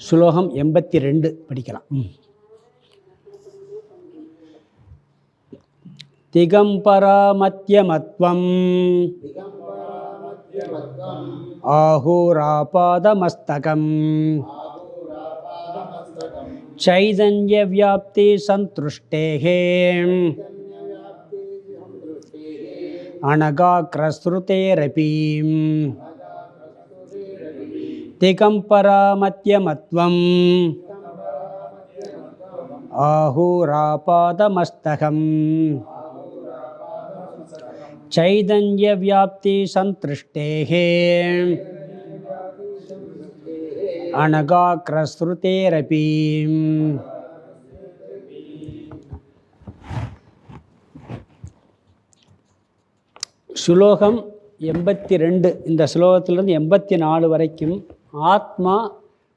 ஸ்லோகம் 82 படிக்கலாம். திகம்பராமத்யமத்வம் ஆஹூராபாதமஸ்தகம் சைதன்ய வியாப்தி சந்துஷ்டேஹே அனகாக்ரஸ்ருதேரபி திகம்பராமத்யமத்வம் ஆஹூராபாதமஸ்தகம் சைதன்ய வியாப்தி சந்திருஷ்டேஹே அனகாக்ரஸ்ருதேரபி. ஸ்லோகம் 82. இந்த ஸ்லோகத்திலிருந்து 84 வரைக்கும் ஆத்மா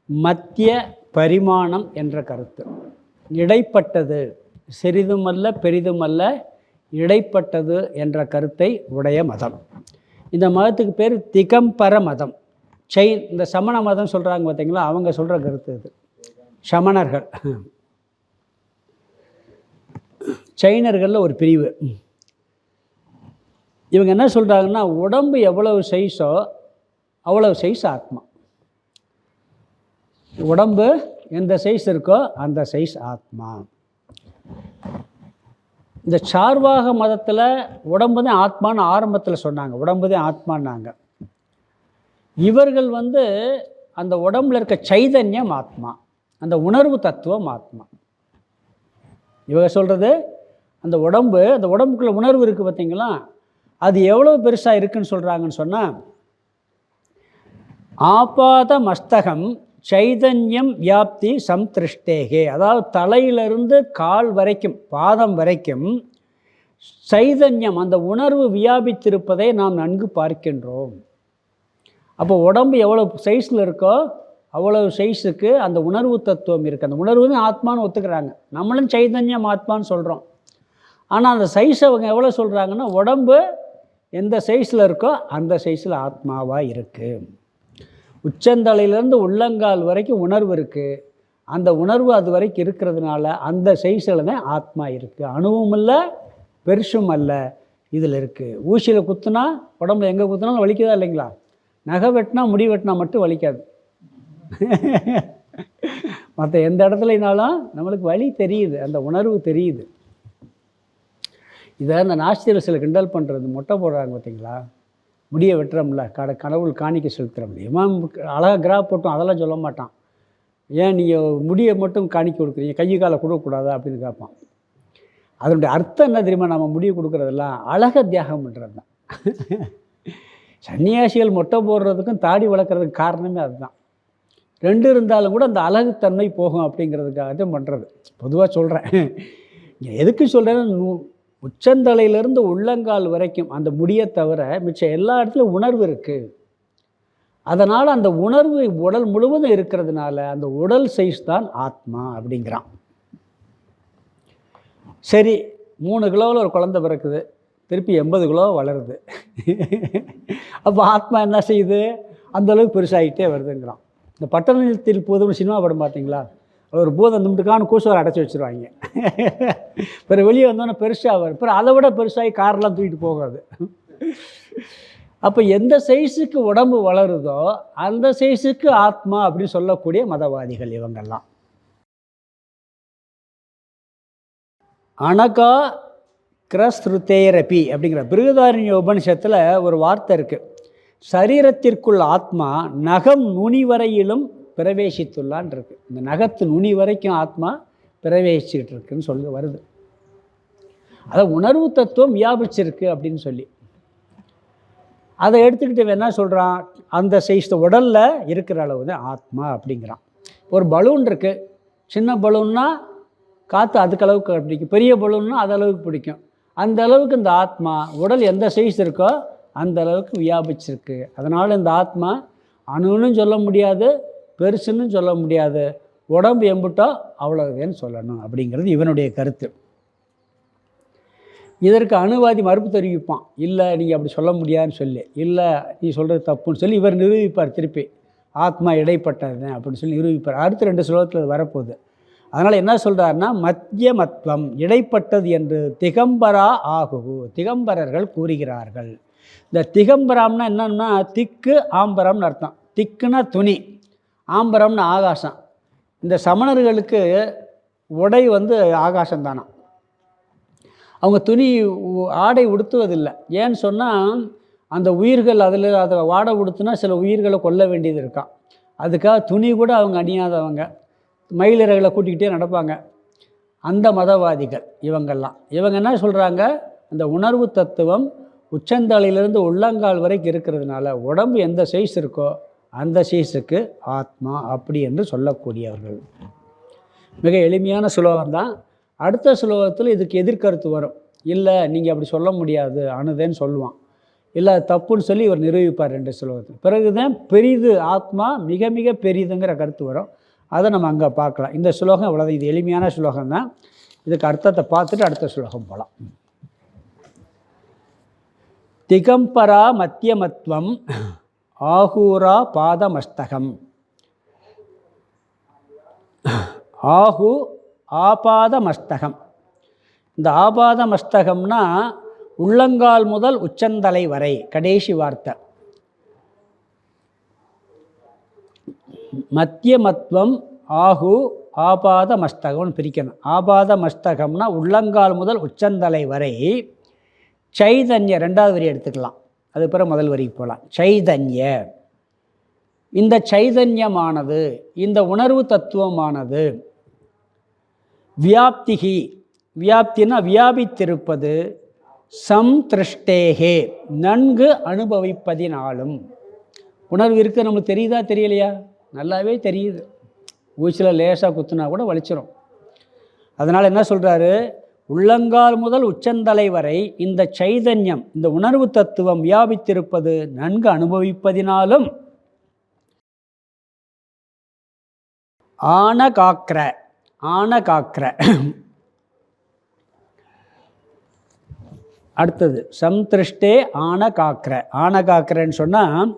மத்திய பரிமாணம் என்ற கருத்து. இடைப்பட்டது, சிறிதுமல்ல பெரிதுமல்ல, இடைப்பட்டது என்ற கருத்தை உடைய மதம். இந்த மதத்துக்கு பேர் திகம்பர மதம். இந்த சமண மதம் சொல்கிறாங்க பார்த்தீங்களா, அவங்க சொல்கிற கருத்து இது. சமணர்கள், சைனர்களில் ஒரு பிரிவு. இவங்க என்ன சொல்கிறாங்கன்னா, உடம்பு எவ்வளவு சைஸோ அவ்வளவு சைஸ் ஆத்மா. உடம்பு எந்த சைஸ் இருக்கோ அந்த சைஸ் ஆத்மா. இந்த சார்வாக மதத்தில் உடம்பு தான் ஆத்மான்னு ஆரம்பத்தில் சொன்னாங்க. உடம்பு தான் ஆத்மான்னாங்க. இவர்கள் அந்த உடம்புல இருக்க சைதன்யம் ஆத்மா, அந்த உணர்வு தத்துவம் ஆத்மா. இவங்க சொல்கிறது அந்த உடம்புக்குள்ள உணர்வு இருக்குது பார்த்தீங்களா, அது எவ்வளோ பெருசாக இருக்குன்னு சொல்கிறாங்கன்னு சொன்னால், ஆபாத மஸ்தகம் சைதன்யம் வியாப்தி சம்திருஷ்டேகே, அதாவது தலையிலிருந்து கால் வரைக்கும், பாதம் வரைக்கும் சைதன்யம், அந்த உணர்வு வியாபித்திருப்பதை நாம் நன்கு பார்க்கின்றோம். அப்போ உடம்பு எவ்வளோ சைஸில் இருக்கோ அவ்வளவு சைஸுக்கு அந்த உணர்வு தத்துவம் இருக்குது. அந்த உணர்வு தான் ஆத்மான்னு ஒத்துக்கிறாங்க. நம்மளும் சைதன்யம் ஆத்மான்னு சொல்கிறோம். ஆனால் அந்த சைஸ் அவங்க எவ்வளோ சொல்கிறாங்கன்னா, உடம்பு எந்த சைஸில் இருக்கோ அந்த சைஸில் ஆத்மாவாக இருக்குது. உச்சந்தலையிலேருந்து உள்ளங்கால் வரைக்கும் உணர்வு இருக்குது. அந்த உணர்வு அது வரைக்கும் இருக்கிறதுனால அந்த சைஸில் தான் ஆத்மா இருக்குது. அணுவும் இல்லை, பெருசும் அல்ல, இதில் இருக்குது. ஊசியில் குத்துனா உடம்புல எங்கே குத்துனாலும் வலிக்குதா இல்லைங்களா? நகை வெட்டினா, முடி வெட்டினா மட்டும் வலிக்காது. மற்ற எந்த இடத்துலனாலும் நம்மளுக்கு வலி தெரியுது, அந்த உணர்வு தெரியுது. இதை அந்த நாஸ்திகர்கள் சில கிண்டல் பண்ணுறது, மொட்டை போடுறாங்க பார்த்தீங்களா, முடியை வெட்டுறோம்ல, கடவுள் காணிக்க செலுத்துகிறோம்ல. இவன் அழகாக கிராஃப் போட்டோம் அதெல்லாம் சொல்ல மாட்டான். ஏன் நீங்கள் முடியை மட்டும் காணிக்க கொடுக்குறீங்க, கை காலை கொடுக்கக்கூடாதா அப்படின்னு கேட்பான். அதனுடைய அர்த்தம் என்ன தெரியுமா? நம்ம முடியை கொடுக்குறதெல்லாம் அழகை தியாகம் பண்ணுறது தான். சன்னியாசிகள் மொட்டை போடுறதுக்கும் தாடி வளர்க்குறதுக்கு காரணமே அதுதான். ரெண்டு இருந்தாலும் கூட அந்த அழகுத்தன்மை போகும் அப்படிங்கிறதுக்காக தான் பண்ணுறது. பொதுவாக சொல்கிறேன். எதுக்கு சொல்கிறேன்னா, உச்சந்தலையிலேருந்து உள்ளங்கால் வரைக்கும் அந்த முடியை தவிர மிச்சம் எல்லா இடத்துலையும் உணர்வு இருக்குது. அதனால் அந்த உணர்வு உடல் முழுவதும் இருக்கிறதுனால அந்த உடல் சைஸ் தான் ஆத்மா அப்படிங்கிறான். சரி, 3 கிலோவில் ஒரு குழந்தை பிறக்குது, திருப்பி 80 கிலோ வளருது. அப்போ ஆத்மா என்ன செய்யுது? அந்தளவுக்கு பெருசாகிட்டே வருதுங்கிறான். இந்த பட்டணத்தில் பூதம் சினிமா படம் பார்த்தீங்களா? ஒரு பூதம் நிமிட்டுக்கான கூசுவரை அடைச்சி வச்சுருவாங்க. பிறகு வெளியே வந்தோன்னே பெருசாக வரும். பிறகு அதை விட பெருசாகி காரெலாம் தூக்கிட்டு போகாது. அப்போ எந்த சைஸுக்கு உடம்பு வளருதோ அந்த சைஸுக்கு ஆத்மா அப்படின்னு சொல்லக்கூடிய மதவாதிகள் இவங்கெல்லாம். அனகா கிரஸ்ருதேரபி அப்படிங்கிற பிருகதாரண்ய உபனிஷத்தில் ஒரு வார்த்தை இருக்குது. சரீரத்திற்குள் ஆத்மா நகம் நுனி வரையிலும் பிரவேசித்துள்ளான் இருக்கு. இந்த நகத்து நுனி வரைக்கும் ஆத்மா பிரவேசிச்சுட்டு இருக்குன்னு சொல்லி வருது. அதை உணர்வு தத்துவம் வியாபிச்சிருக்கு அப்படின்னு சொல்லி அதை எடுத்துக்கிட்டு என்ன சொல்கிறான், அந்த சைஸ் உடலில் இருக்கிற அளவு தான் ஆத்மா அப்படிங்கிறான். ஒரு பலூன் இருக்குது, சின்ன பலூன்னா காற்று அதுக்கு அளவுக்கு பிடிக்கும், பெரிய பலூன்னா அது அளவுக்கு பிடிக்கும். அந்த அளவுக்கு இந்த ஆத்மா உடல் எந்த சைஸ் இருக்கோ அந்த அளவுக்கு வியாபிச்சிருக்கு. அதனால் இந்த ஆத்மா அணுன்னு சொல்ல முடியாது, பெருசுன்னு சொல்ல முடியாது, உடம்பு எம்பிட்டோ அவ்வளோதேன்னு சொல்லணும் அப்படிங்கிறது இவனுடைய கருத்து. இதற்கு அணுவாதி மறுப்பு தெரிவிப்பான். இல்லை, நீங்கள் அப்படி சொல்ல முடியாதுன்னு சொல்லி, இல்லை நீ சொல்கிறது தப்புன்னு சொல்லி இவர் நிரூபிப்பார் திருப்பி. ஆத்மா இடைப்பட்டது அப்படின்னு சொல்லி நிரூபிப்பார். அடுத்த 2 ஸ்லோகத்தில் அது வரப்போகுது. அதனால் என்ன சொல்கிறாருன்னா, மத்தியமத்வம் இடைப்பட்டது என்று திகம்பரா ஆகுகு திகம்பரர்கள் கூறுகிறார்கள். இந்த திகம்பரம்னா என்னன்னா, திக்கு ஆம்பரம்னு அர்த்தம். திக்குன்னா துணி, ஆம்பரம்னு ஆகாசம். இந்த சமணர்களுக்கு உடை ஆகாசம் தானா. அவங்க துணி ஆடை உடுத்துவதில்லை. ஏன்னு சொன்னால், அந்த உயிர்கள் அதை ஆடை உடுத்துனா சில உயிர்களை கொல்ல வேண்டியது இருக்கான். அதுக்காக துணி கூட அவங்க அணியாதவங்க, மயிலிறகளை கூட்டிக்கிட்டே நடப்பாங்க. அந்த மதவாதிகள் இவங்க என்ன சொல்கிறாங்க, அந்த உணர்வு தத்துவம் உச்சந்தலையிலிருந்து உள்ளங்கால் வரைக்கும் இருக்கிறதுனால உடம்பு எந்த சைஸ் இருக்கோ அந்த சைஸுக்கு ஆத்மா அப்படி என்று சொல்லக்கூடியவர்கள். மிக எளிமையான சுலோகம்தான். அடுத்த சுலோகத்தில் இதுக்கு எதிர்கருத்து வரும். இல்லை, நீங்கள் அப்படி சொல்ல முடியாது, அணுதேன்னு சொல்லுவான். இல்லை, தப்புன்னு சொல்லி இவர் நிரூபிப்பார் 2 சுலோகத்தில். பிறகுதான் பெரிது ஆத்மா மிக மிக பெரிதுங்கிற கருத்து வரும். அதை நம்ம அங்கே பார்க்கலாம். இந்த சுலோகம் இவ்வளோ, இது எளிமையான சுலோகம் தான். இதுக்கு அர்த்தத்தை பார்த்துட்டு அடுத்த சுலோகம் போகலாம். திகம்பரா மத்தியமத்வம் ஆகூரா பாதமஸ்தகம். ஆகு ஆபாதமஸ்தகம். இந்த ஆபாதமஸ்தகம்னா உள்ளங்கால் முதல் உச்சந்தலை வரை, கடைசி வார்த்தை. மத்தியமத்வம் ஆகு ஆபாதமஸ்தகம்னு பிரிக்கணும். ஆபாதமஸ்தகம்னா உள்ளங்கால் முதல் உச்சந்தலை வரை. சைதன்ய 2வது வரி எடுத்துக்கலாம், அது பிறகு முதல் வரிக்கு போகலாம். சைதன்ய, இந்த சைதன்யமானது, இந்த உணர்வு தத்துவமானது வியாப்திகி, வியாப்தினா வியாபித்திருப்பது, சம்திருஷ்டேகே நன்கு அனுபவிப்பதினாலும். உணர்வு இருக்குது, நமக்கு தெரியுதா தெரியலையா? நல்லாவே தெரியுது. ஊசியில் லேசாக குத்துனா கூட வலிச்சிடும். அதனால் என்ன சொல்கிறாரு, உள்ளங்கால் முதல் உச்சந்தலை வரை இந்த சைதன்யம், இந்த உணர்வு தத்துவம் வியாபித்திருப்பது நன்கு அனுபவிப்பதினாலும் ஆனகாக்கிர, ஆனகாக்கிர. அடுத்தது சம்திருஷ்டே ஆனகாக்கிர. ஆனகாக்கிரன்னு சொன்னால்,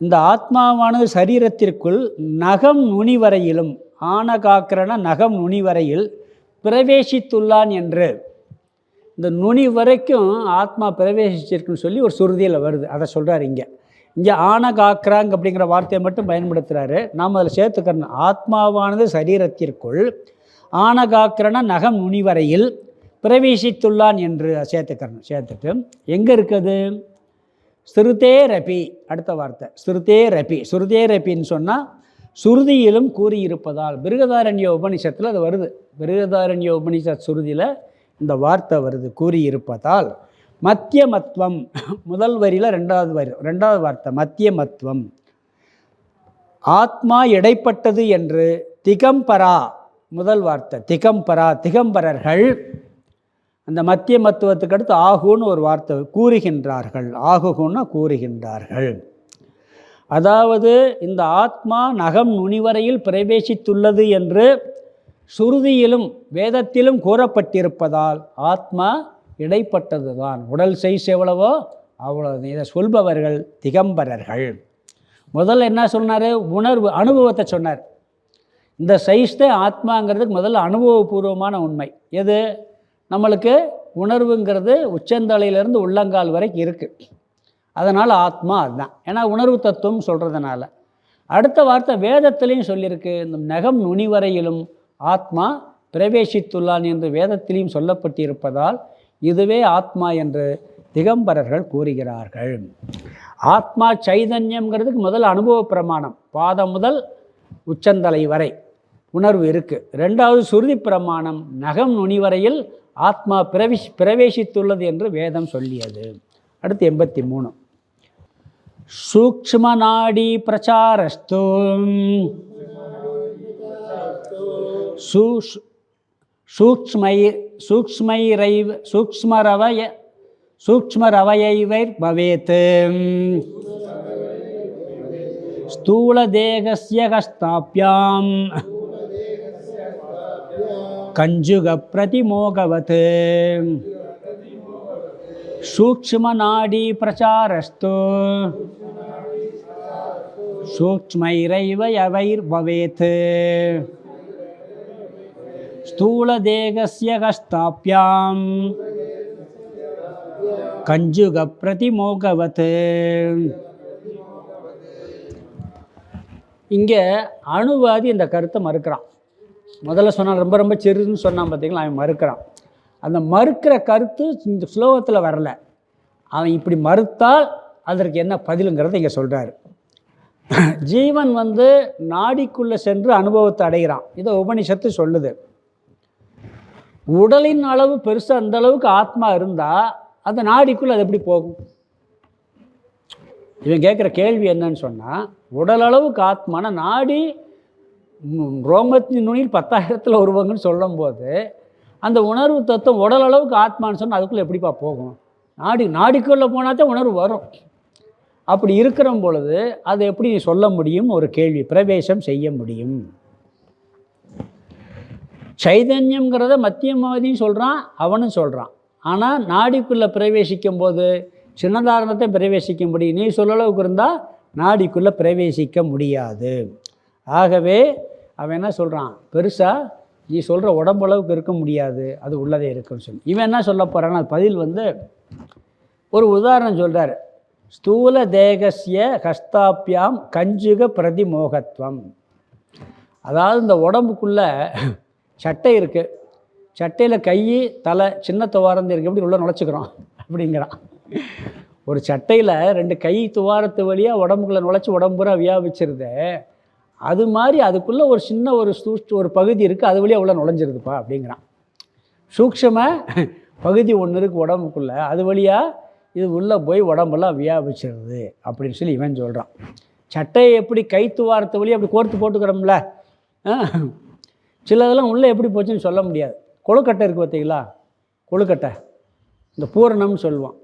இந்த ஆத்மாவானது சரீரத்திற்குள் நகம் நுனி வரையிலும், ஆனகாக்கிரன நகம் நுனி வரையில் பிரவேசித்துள்ளான் என்று. இந்த நுனி வரைக்கும் ஆத்மா பிரவேசிச்சிருக்குன்னு சொல்லி ஒரு சுருதியில் வருது. அதை சொல்கிறார் இங்கே. ஆனகாக்ராங் அப்படிங்கிற வார்த்தையை மட்டும் பயன்படுத்துகிறாரு. நாம் அதில் சேர்த்துக்கிறோம், ஆத்மாவானது சரீரத்திற்குள் ஆனகாக்கிரன நகம் நுனி வரையில் பிரவேசித்துள்ளான் என்று சேர்த்துட்டு எங்கே இருக்குது? ஸ்ருதே ரபி, அடுத்த வார்த்தை ஸ்ருதே ரபி. ஸ்ருதே ரபின்னு சொன்னால் சுருதியிலும் கூறியிருப்பதால். பிருகதாரண்ய உபனிஷத்தில் அது வருது. பிருகதாரண்ய உபனிஷத் சுருதியில் இந்த வார்த்தை வருது, கூறியிருப்பதால். மத்தியமத்வம் முதல் வரியில் 2வது வார்த்தை மத்தியமத்வம். ஆத்மா இடைப்பட்டது என்று திகம்பரா, முதல் வார்த்தை திகம்பரா, திகம்பரர்கள் அந்த மத்தியமத்துவத்துக்கு அடுத்து ஆகுன்னு ஒரு வார்த்தை கூறுகின்றார்கள். ஆகுகுன்னா கூறுகின்றார்கள். அதாவது இந்த ஆத்மா நகம் நுனிவரையில் பிரவேசித்துள்ளது என்று சுருதியிலும் வேதத்திலும் கூறப்பட்டிருப்பதால் ஆத்மா இடைப்பட்டது தான். உடல் சைஸ் எவ்வளவோ அவ்வளவு. இதை சொல்பவர்கள் திகம்பரர்கள். முதல்ல என்ன சொன்னார்? உணர்வு அனுபவத்தை சொன்னார். இந்த சைஸ் தான் ஆத்மாங்கிறதுக்கு முதல்ல அனுபவபூர்வமான உண்மை. எது? நம்மளுக்கு உணர்வுங்கிறது உச்சந்தலையிலேருந்து உள்ளங்கால் வரைக்கும் இருக்குது. அதனால் ஆத்மா அதுதான். ஏன்னா உணர்வு தத்துவம் சொல்கிறதுனால. அடுத்த வார்த்தை வேதத்திலையும் சொல்லியிருக்கு, இந்த நகம் நுனி வரையிலும் ஆத்மா பிரவேசித்துள்ளான் என்று வேதத்திலையும் சொல்லப்பட்டிருப்பதால் இதுவே ஆத்மா என்று திகம்பரர்கள் கூறுகிறார்கள். ஆத்மா சைதன்யங்கிறதுக்கு முதல் அனுபவ பிரமாணம். பாதம் முதல் உச்சந்தலை வரை உணர்வு இருக்குது. 2வது சுருதி பிரமாணம், நகம் நுனி வரையில் ஆத்மா பிரவேசித்துள்ளது என்று வேதம் சொல்லியது. அடுத்து 83. சூக்ஷ்ம நாடி பிரச்சாரஸ்து சூக்ஷ்மரவயைவைர் பவேத் ஸ்தூலதேகஸ்ய கஸ்தாப்யாம் கஞ்சுக பிரதிமோகவத். சூக்ஷ்ம நாடி பிரச்சாரஸ்து சூக்ஷ்மைரைவ யவைர்பவேத் ஸ்தூலதேகஸ்ய கஸ்தாப்யாம் கஞ்சுக பிரதிமோகவத். இங்கே அணுவாதி இந்த கருத்தை மறுக்கிறான். முதல்ல சொன்னான் ரொம்ப ரொம்ப சிறுன்னு சொன்னான் பார்த்தீங்களா, அவன் மறுக்கிறான். அந்த மறுக்கிற கருத்து இந்த ஸ்லோகத்தில் வரல. அவன் இப்படி மறுத்தால் அதற்கு என்ன பதிலுங்கிறத இங்கே சொல்கிறாரு. ஜீவன் நாடிக்குள்ளே சென்று அனுபவத்தை அடைகிறான். இதை உபனிஷத்து சொல்லுது. உடலின் அளவு பெருசாக அந்த அளவுக்கு ஆத்மா இருந்தால் அந்த நாடிக்குள்ளே அது எப்படி போகும்? இவன் கேட்குற கேள்வி என்னன்னு சொன்னால், உடல் அளவுக்கு ஆத்மான நாடி ரோமத்தின் நுனியில் 10,000 ஒரு பங்குன்னு சொல்லும்போது அந்த உணர்வு தத்துவம் உடல் அளவுக்கு ஆத்மான்னு சொன்னால் அதுக்குள்ளே எப்படிப்பா போகும்? நாடிக்குள்ளே போனால் தான் உணர்வு வரும். அப்படி இருக்கிற பொழுது அதை எப்படி சொல்ல முடியும்? ஒரு கேள்வி. பிரவேசம் செய்ய முடியும். சைதன்யங்கிறத மத்தியமாவதியும் சொல்கிறான், அவனும் சொல்கிறான். ஆனால் நாடிக்குள்ளே பிரவேசிக்கும் போது சின்னதாரணத்தை பிரவேசிக்க முடியும். நீ சொல்ல அளவுக்கு இருந்தால் நாடிக்குள்ளே பிரவேசிக்க முடியாது. ஆகவே அவன் என்ன சொல்கிறான்? பெருசாக நீ சொல்கிற உடம்பளவுக்கு இருக்க முடியாது, அது உள்ளதே இருக்குன்னு சொல்லி. இவன் என்ன சொல்ல போகிறான்னா, பதில் ஒரு உதாரணம் சொல்கிறார். ஸ்தூல தேகஸ்ய ஹஸ்தாப்யாம் கஞ்சுக பிரதிமோகத்துவம். அதாவது இந்த உடம்புக்குள்ளே சட்டை இருக்குது, சட்டையில் கை தலை சின்ன துவாரம் இருக்குது, எப்படி உள்ள நுழைச்சிக்கிறோம் அப்படிங்கிறான். ஒரு சட்டையில் 2 கை துவாரத்து வழியாக உடம்புக்குள்ளே நுழைச்சி உடம்புற வியாபிச்சிருது. அது மாதிரி அதுக்குள்ளே ஒரு சின்ன ஒரு பகுதி இருக்குது, அது வழியாக உள்ள நுழைஞ்சிருதுப்பா அப்படிங்கிறான். சூக்ஷ்ம பகுதி ஒன்று இருக்குது உடம்புக்குள்ளே, அது வழியாக இது உள்ளே போய் உடம்பெல்லாம் வியாபிச்சிருது அப்படின்னு சொல்லி இவன் சொல்கிறான். சட்டையை எப்படி கை துவாரத்து வழியாக அப்படி கோர்த்து போட்டுக்கிறோம்ல, சிலதெல்லாம் உள்ளே எப்படி போச்சுன்னு சொல்ல முடியாது. கொழுக்கட்டை இருக்குது பார்த்தீங்களா, கொழுக்கட்டை இந்த பூரணம்னு சொல்லுவான்.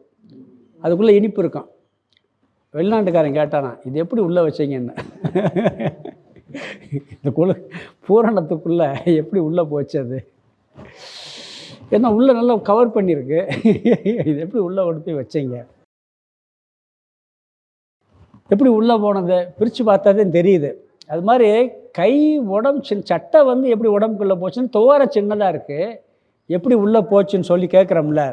அதுக்குள்ளே இனிப்பு இருக்கும். வெளிநாட்டுக்காரன் கேட்டானா, இது எப்படி உள்ளே வச்சிங்கன்னு. இந்த பூரணத்துக்குள்ளே எப்படி உள்ளே போச்சு அது? ஏன்னா உள்ளே நல்லா கவர் பண்ணியிருக்கு, இது எப்படி உள்ளே கொண்டு போய் வச்சிங்க? எப்படி உள்ளே போனது பிரித்து பார்த்தாதே தெரியுது. அது மாதிரி கை உடம்பு சட்டை எப்படி உடம்புக்குள்ளே போச்சுன்னு துவார சின்னதாக இருக்குது, எப்படி உள்ளே போச்சுன்னு சொல்லி கேட்குறோம்ல.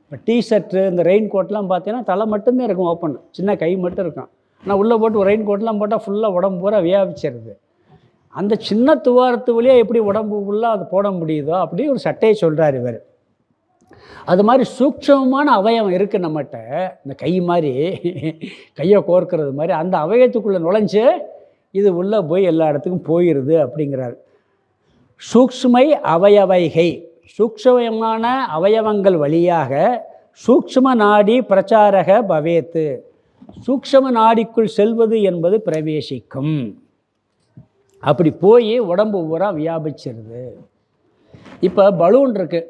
இப்போ டிஷர்ட்டு இந்த ரெயின் கோட்லாம் பார்த்தீங்கன்னா தலை மட்டும்தான் இருக்கும் ஓப்பன், சின்ன கை மட்டும் இருக்கும். ஆனால் உள்ளே போட்டு ஒரு ரெயின் கோட்லாம் போட்டால் ஃபுல்லாக உடம்பு பூரா வியாபிச்சிருது. அந்த சின்ன துவாரத்து வழியாக எப்படி உடம்பு ஃபுல்லாக அது போட முடியுதோ அப்படி ஒரு சட்டையை சொல்கிறார் இவர். அது மாதிரி சூக்ஷ்மமான அவயவம் இருக்குது நம்மகிட்ட, இந்த கை மாதிரி கையை கோர்க்கிறது மாதிரி அந்த அவயத்துக்குள்ளே நுழைஞ்சு இது உள்ளே போய் எல்லா இடத்துக்கும் போயிடுது அப்படிங்கிறார். சூக்ஷ்மை அவயவைகை, சூக்ஷ்மமான அவயவங்கள் வழியாக சூக்ஷ்ம நாடி பிரச்சாரக பவேத்து, சூக்ஷ்ம நாடிக்குள் செல்வது என்பது பிரவேசிக்கும். அப்படி போய் உடம்பு பூரா வியாபிச்சிருது. இப்போ பலூன் இருக்குது,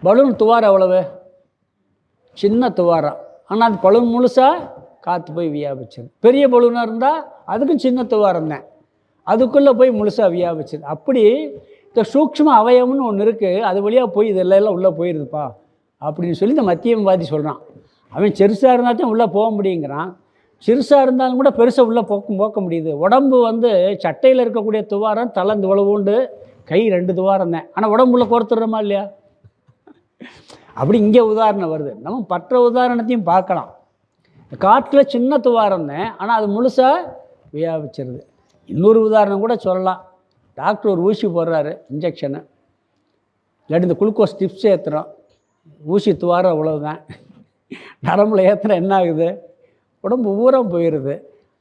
பலூன் துவாரம் எவ்வளவு சின்ன துவாரம், ஆனால் அது பலூன் முழுசாக காற்று போய் வியாபிச்சிருது. பெரிய பலூனாக இருந்தால் அதுக்கும் சின்ன துவாரம் தான், அதுக்குள்ளே போய் முழுசாக வியாபிச்சிது. அப்படி இந்த சூக்ஷ்ம அவயவம்னு ஒன்று இருக்குது, அது வழியாக போய் இதெல்லாம் உள்ளே போயிடுதுப்பா அப்படின்னு சொல்லி இந்த மத்தியமவாதி சொல்கிறான். அவன் சிறுசாக இருந்தால் தான் உள்ளே போக முடியுங்கிறான். சிறுசாக இருந்தாலும் கூட பெருசாக உள்ளே போக்க முடியுது. உடம்பு சட்டையில் இருக்கக்கூடிய துவாரம் தலை இவ்வளவு உண்டு, கை 2 துவாரம் தான், ஆனால் உடம்புள்ள கோர்த்துடுறோமா இல்லையா? அப்படி இங்கே உதாரணம் வருது. நம்ம மற்ற உதாரணத்தையும் பார்க்கலாம். காற்றில் சின்ன துவாரம் தான், ஆனால் அது முழுசாக வியாபிச்சிருது. இன்னொரு உதாரணம் கூட சொல்லலாம். டாக்டர் ஒரு ஊசி போடுறாரு, இன்ஜெக்ஷனு, இல்லாட்டி இந்த குளுக்கோஸ் டிப்ஸ் ஏற்றுறோம், ஊசி துவாரம் அவ்வளவுதான், நரம்பில் ஏற்றுற என்ன ஆகுது, உடம்பு ஊரம் போயிடுது.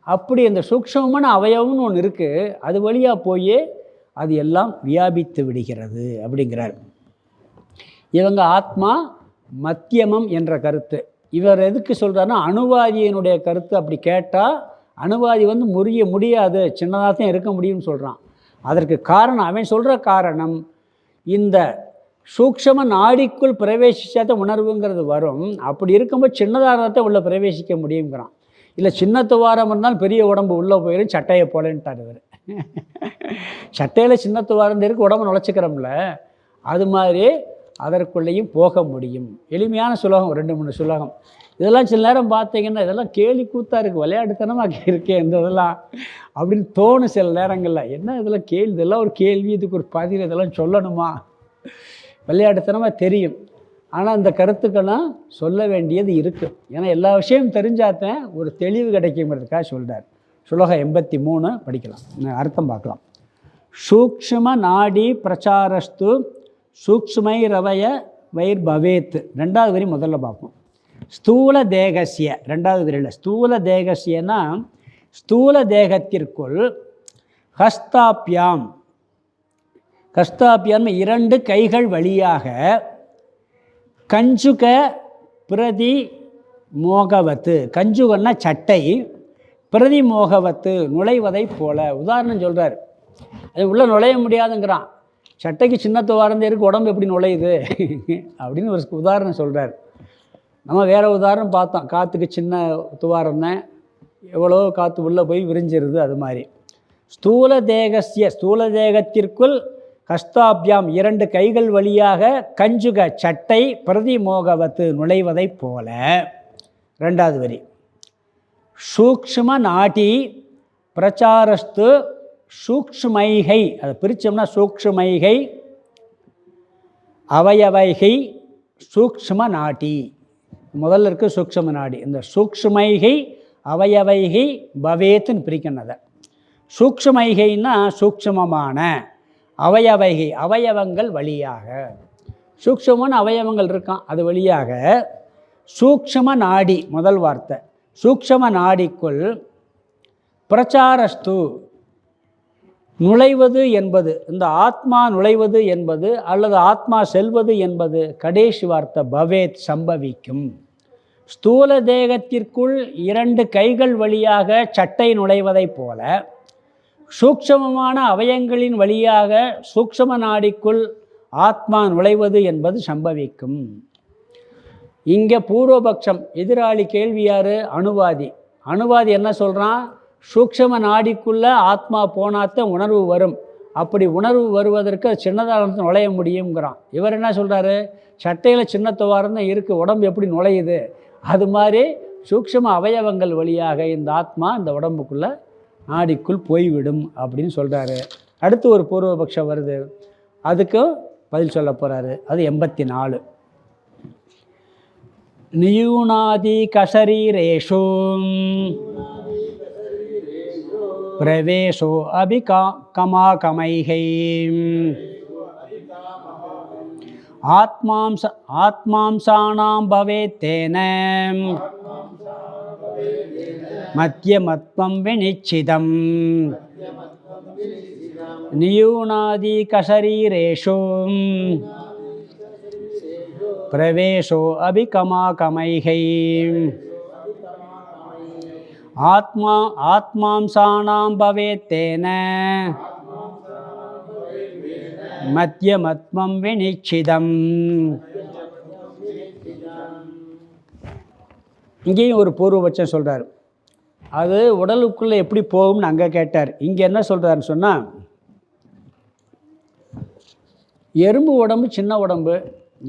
அப்படி அந்த சூக்ஷ்மமான அவயவம்னு ஒன்று இருக்குது, அது வழியாக போய் அது எல்லாம் வியாபித்து விடுகிறது அப்படிங்கிறார். இவங்க ஆத்மா மத்தியமம் என்ற கருத்து. இவர் எதுக்கு சொல்கிறாருன்னா அணுவாதியினுடைய கருத்து. அப்படி கேட்டால் அணுவாதி முறிய முடியாது, சின்னதாக தான் இருக்க முடியும்னு சொல்கிறான். அதற்கு காரணம், அவன் சொல்கிற காரணம், இந்த சூக்ஷ்ம நாடிக்குள் பிரவேசிக்காத உணர்வுங்கிறது வரும். அப்படி இருக்கும்போது சின்னதாரத்தை உள்ளே பிரவேசிக்க முடியுங்கிறான். இல்லை சின்ன துவாரம் இருந்தாலும் பெரிய உடம்பு உள்ளே போயிடும், சட்டையை போலன்ட்டார் இவர். சட்டையில் சின்ன துவாரம் இருக்குது, உடம்பு நுழைச்சிக்கிறோம்ல, அது மாதிரி அதற்குள்ளேயும் போக முடியும். எளிமையான சுலோகம், 2-3 சுலோகம். இதெல்லாம் சில நேரம் பார்த்தீங்கன்னா இதெல்லாம் கேலி கூத்தாக இருக்குது, விளையாட்டுத்தனமாக இருக்கே இந்த இதெல்லாம் அப்படின்னு தோணும் சில நேரங்களில். என்ன இதெல்லாம் கேள்வி, இதெல்லாம் ஒரு கேள்வி, இதுக்கு ஒரு பதில், இதெல்லாம் சொல்லணுமா, விளையாட்டுத்தனமாக தெரியும். ஆனால் இந்த கருத்துக்கெல்லாம் சொல்ல வேண்டியது இருக்குது. ஏன்னா எல்லா விஷயமும் தெரிஞ்சாதான் ஒரு தெளிவு கிடைக்குங்கிறதுக்காக சொல்கிறார். சுலோகம் 83 படிக்கலாம், அர்த்தம் பார்க்கலாம். சூக்ஷ்ம நாடி பிரச்சாரஸ்து சூக்ஷ்மை ரவய வைர் பவேத். 2வது வரி முதல்ல பார்ப்போம். ஸ்தூல தேகசிய, 2வது வரியில் ஸ்தூல தேகசியனா ஸ்தூல தேகத்திற்குள் ஹஸ்தாபியாம், ஹஸ்தாபியாம் 2 கைகள் வழியாக கஞ்சுக பிரதி மோகவத்து, கஞ்சுகன்னா சட்டை, பிரதி மோகவத்து நுழைவதை போல. உதாரணம் சொல்கிறார், அது உள்ளே நுழைய முடியாதுங்கிறான். சட்டைக்கு சின்ன துவாரந்தே இருக்குது, உடம்பு எப்படி நுழையுது அப்படின்னு ஒரு உதாரணம் சொல்கிறார். நம்ம வேறு உதாரணம் பார்த்தோம், காற்றுக்கு சின்ன துவாரம் தான், எவ்வளோ காற்று உள்ளே போய் விரிஞ்சிருது. அது மாதிரி ஸ்தூல தேகசிய, ஸ்தூல தேகத்திற்குள் ஹஸ்தாபியாம் 2 கைகள் வழியாக கஞ்சுக சட்டை பிரதிமோகவத்து நுழைவதை போல. 2வது வரி சூக்ஷ்ம நாடி பிரச்சாரஸ்து சூக்ஷ்மைகை, அதை பிரித்தோம்னா சூக்ஷ்மைகை அவயவைகை சூக்ஷ்ம நாடி, முதல்ல இருக்குது சூக்ஷ்ம நாடி. இந்த சூக்ஷ்மைகை அவயவைகை பவேத்துன்னு பிரிக்கணும். அதை சூக்ஷ்மைகைன்னா சூக்ஷ்மமான, அவயவைகை அவயவங்கள் வழியாக, சூக்ஷ்மமான அவயவங்கள் இருக்கான் அது வழியாக. சூக்ஷ்ம நாடி முதல் வார்த்தை, சூக்ஷ்ம நாடிக்குள் பிரச்சாரஸ்து நுழைவது என்பது, இந்த ஆத்மா நுழைவது என்பது அல்லது ஆத்மா செல்வது என்பது கடைசி வார்த்தை பவேத் சம்பவிக்கும். ஸ்தூல தேகத்திற்குள் 2 கைகள் வழியாக சட்டை நுழைவதைப் போல சூக்ஷ்மமான அவயங்களின் வழியாக சூக்ஷ்ம நாடிக்குள் ஆத்மா நுழைவது என்பது சம்பவிக்கும். இங்கே பூர்வபக்ஷம், எதிராளி கேள்வி யார்? அணுவாதி. அணுவாதி என்ன சொல்கிறான்? சூக்ஷ்ம நாடிக்குள்ளே ஆத்மா போனாத்த உணர்வு வரும், அப்படி உணர்வு வருவதற்கு சின்னதாக நுழைய முடியுங்கிறான். இவர் என்ன சொல்கிறாரு? சட்டையில் சின்ன துவாரம் தான் இருக்குது, உடம்பு எப்படி நுழையுது? அது மாதிரி சூக்ஷ்ம அவயவங்கள் வழியாக இந்த ஆத்மா இந்த உடம்புக்குள்ளே நாடிக்குள் போய்விடும் அப்படின்னு சொல்கிறாரு. அடுத்து ஒரு பூர்வபக்ஷம் வருது, அதுக்கும் பதில் சொல்ல போகிறாரு. அது 84. நியூனாதி கசரீரேஷு பிரவேசோ அபி கமாகமைகை ஆத்மாம்சானாம் பவேத்தேன மத்யமத்வம் விநிச்சிதம். நியூனாதி கசரீரேஷு பிரவேசோ அபி கமாகமைகை ஆத்மாம்சானாம் பவேத்தேன மத்யமத்வம் விநிச்சிதம். இங்கேயும் ஒரு பூர்வபட்சம் சொல்கிறார். அது உடலுக்குள்ளே எப்படி போகும்னு அங்கே கேட்டார். இங்கே என்ன சொல்கிறாருன்னு சொன்னால், எறும்பு உடம்பு சின்ன உடம்பு,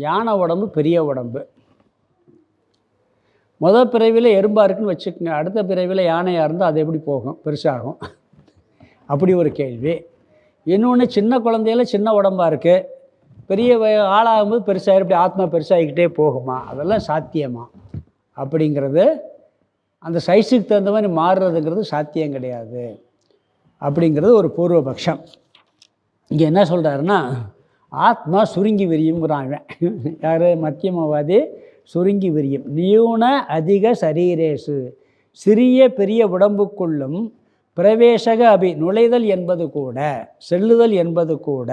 யானை உடம்பு பெரிய உடம்பு. முதல் பிறவியில் எறும்பாக இருக்குன்னு வச்சுக்கோங்க, அடுத்த பிறவியில் யானையாக இருந்தால் அது எப்படி போகும்? பெருசாகும். அப்படி ஒரு கேள்வி. இன்னொன்று, சின்ன குழந்தையில சின்ன உடம்பாக இருக்குது, பெரிய ஆளாகும்போது பெருசாக, இப்படி ஆத்மா பெருசாகிக்கிட்டே போகுமா? அதெல்லாம் சாத்தியமா? அப்படிங்கிறது அந்த சைஸுக்கு தகுந்த மாதிரி மாறுறதுங்கிறது சாத்தியம் கிடையாது அப்படிங்கிறது ஒரு பூர்வபக்ஷம். இங்கே என்ன சொல்கிறாருன்னா, ஆத்மா சுருங்கி விரியுங்கிறான். யார்? மத்தியமவாதி. சுருங்கி விரியும். நியூன அதிக சரீரேசு, சிறிய பெரிய உடம்புக்குள்ளும் பிரவேசக அபி நுழைதல் என்பது கூட, செல்லுதல் என்பது கூட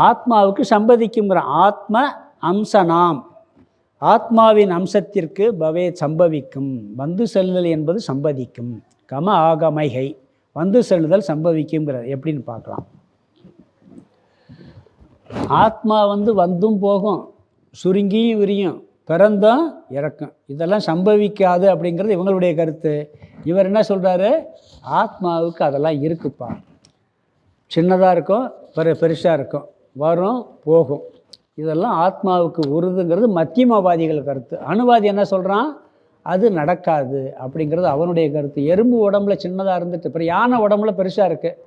ஆத்மாவுக்கு சம்பவிக்குங்கிறான். ஆத்ம அம்சனாம், ஆத்மாவின் அம்சத்திற்கு பவே சம்பவிக்கும். வந்து செல்லுதல் என்பது சம்பவிக்கும். கம ஆகமைகை, வந்து செல்லுதல் சம்பவிக்குங்கிறது எப்படின்னு பார்க்கலாம். ஆத்மா வந்தும் போகும், சுருங்கியும் விரியும், பிறந்தும் இறக்கும். இதெல்லாம் சம்பவிக்காது அப்படிங்கிறது இவங்களுடைய கருத்து. இவர் என்ன சொல்கிறாரு? ஆத்மாவுக்கு அதெல்லாம் இருக்குப்பா. சின்னதாக இருக்கும், பெருசாக இருக்கும், வரும் போகும். இதெல்லாம் ஆத்மாவுக்கு உறுதுங்கிறது மத்தியமவாதிகள் கருத்து. அணுவாதி என்ன சொல்கிறான்? அது நடக்காது அப்படிங்கிறது அவனுடைய கருத்து. எறும்பு உடம்புல சின்னதாக இருந்துட்டு அப்புறம் யானை உடம்புல பெருசாக இருக்குது,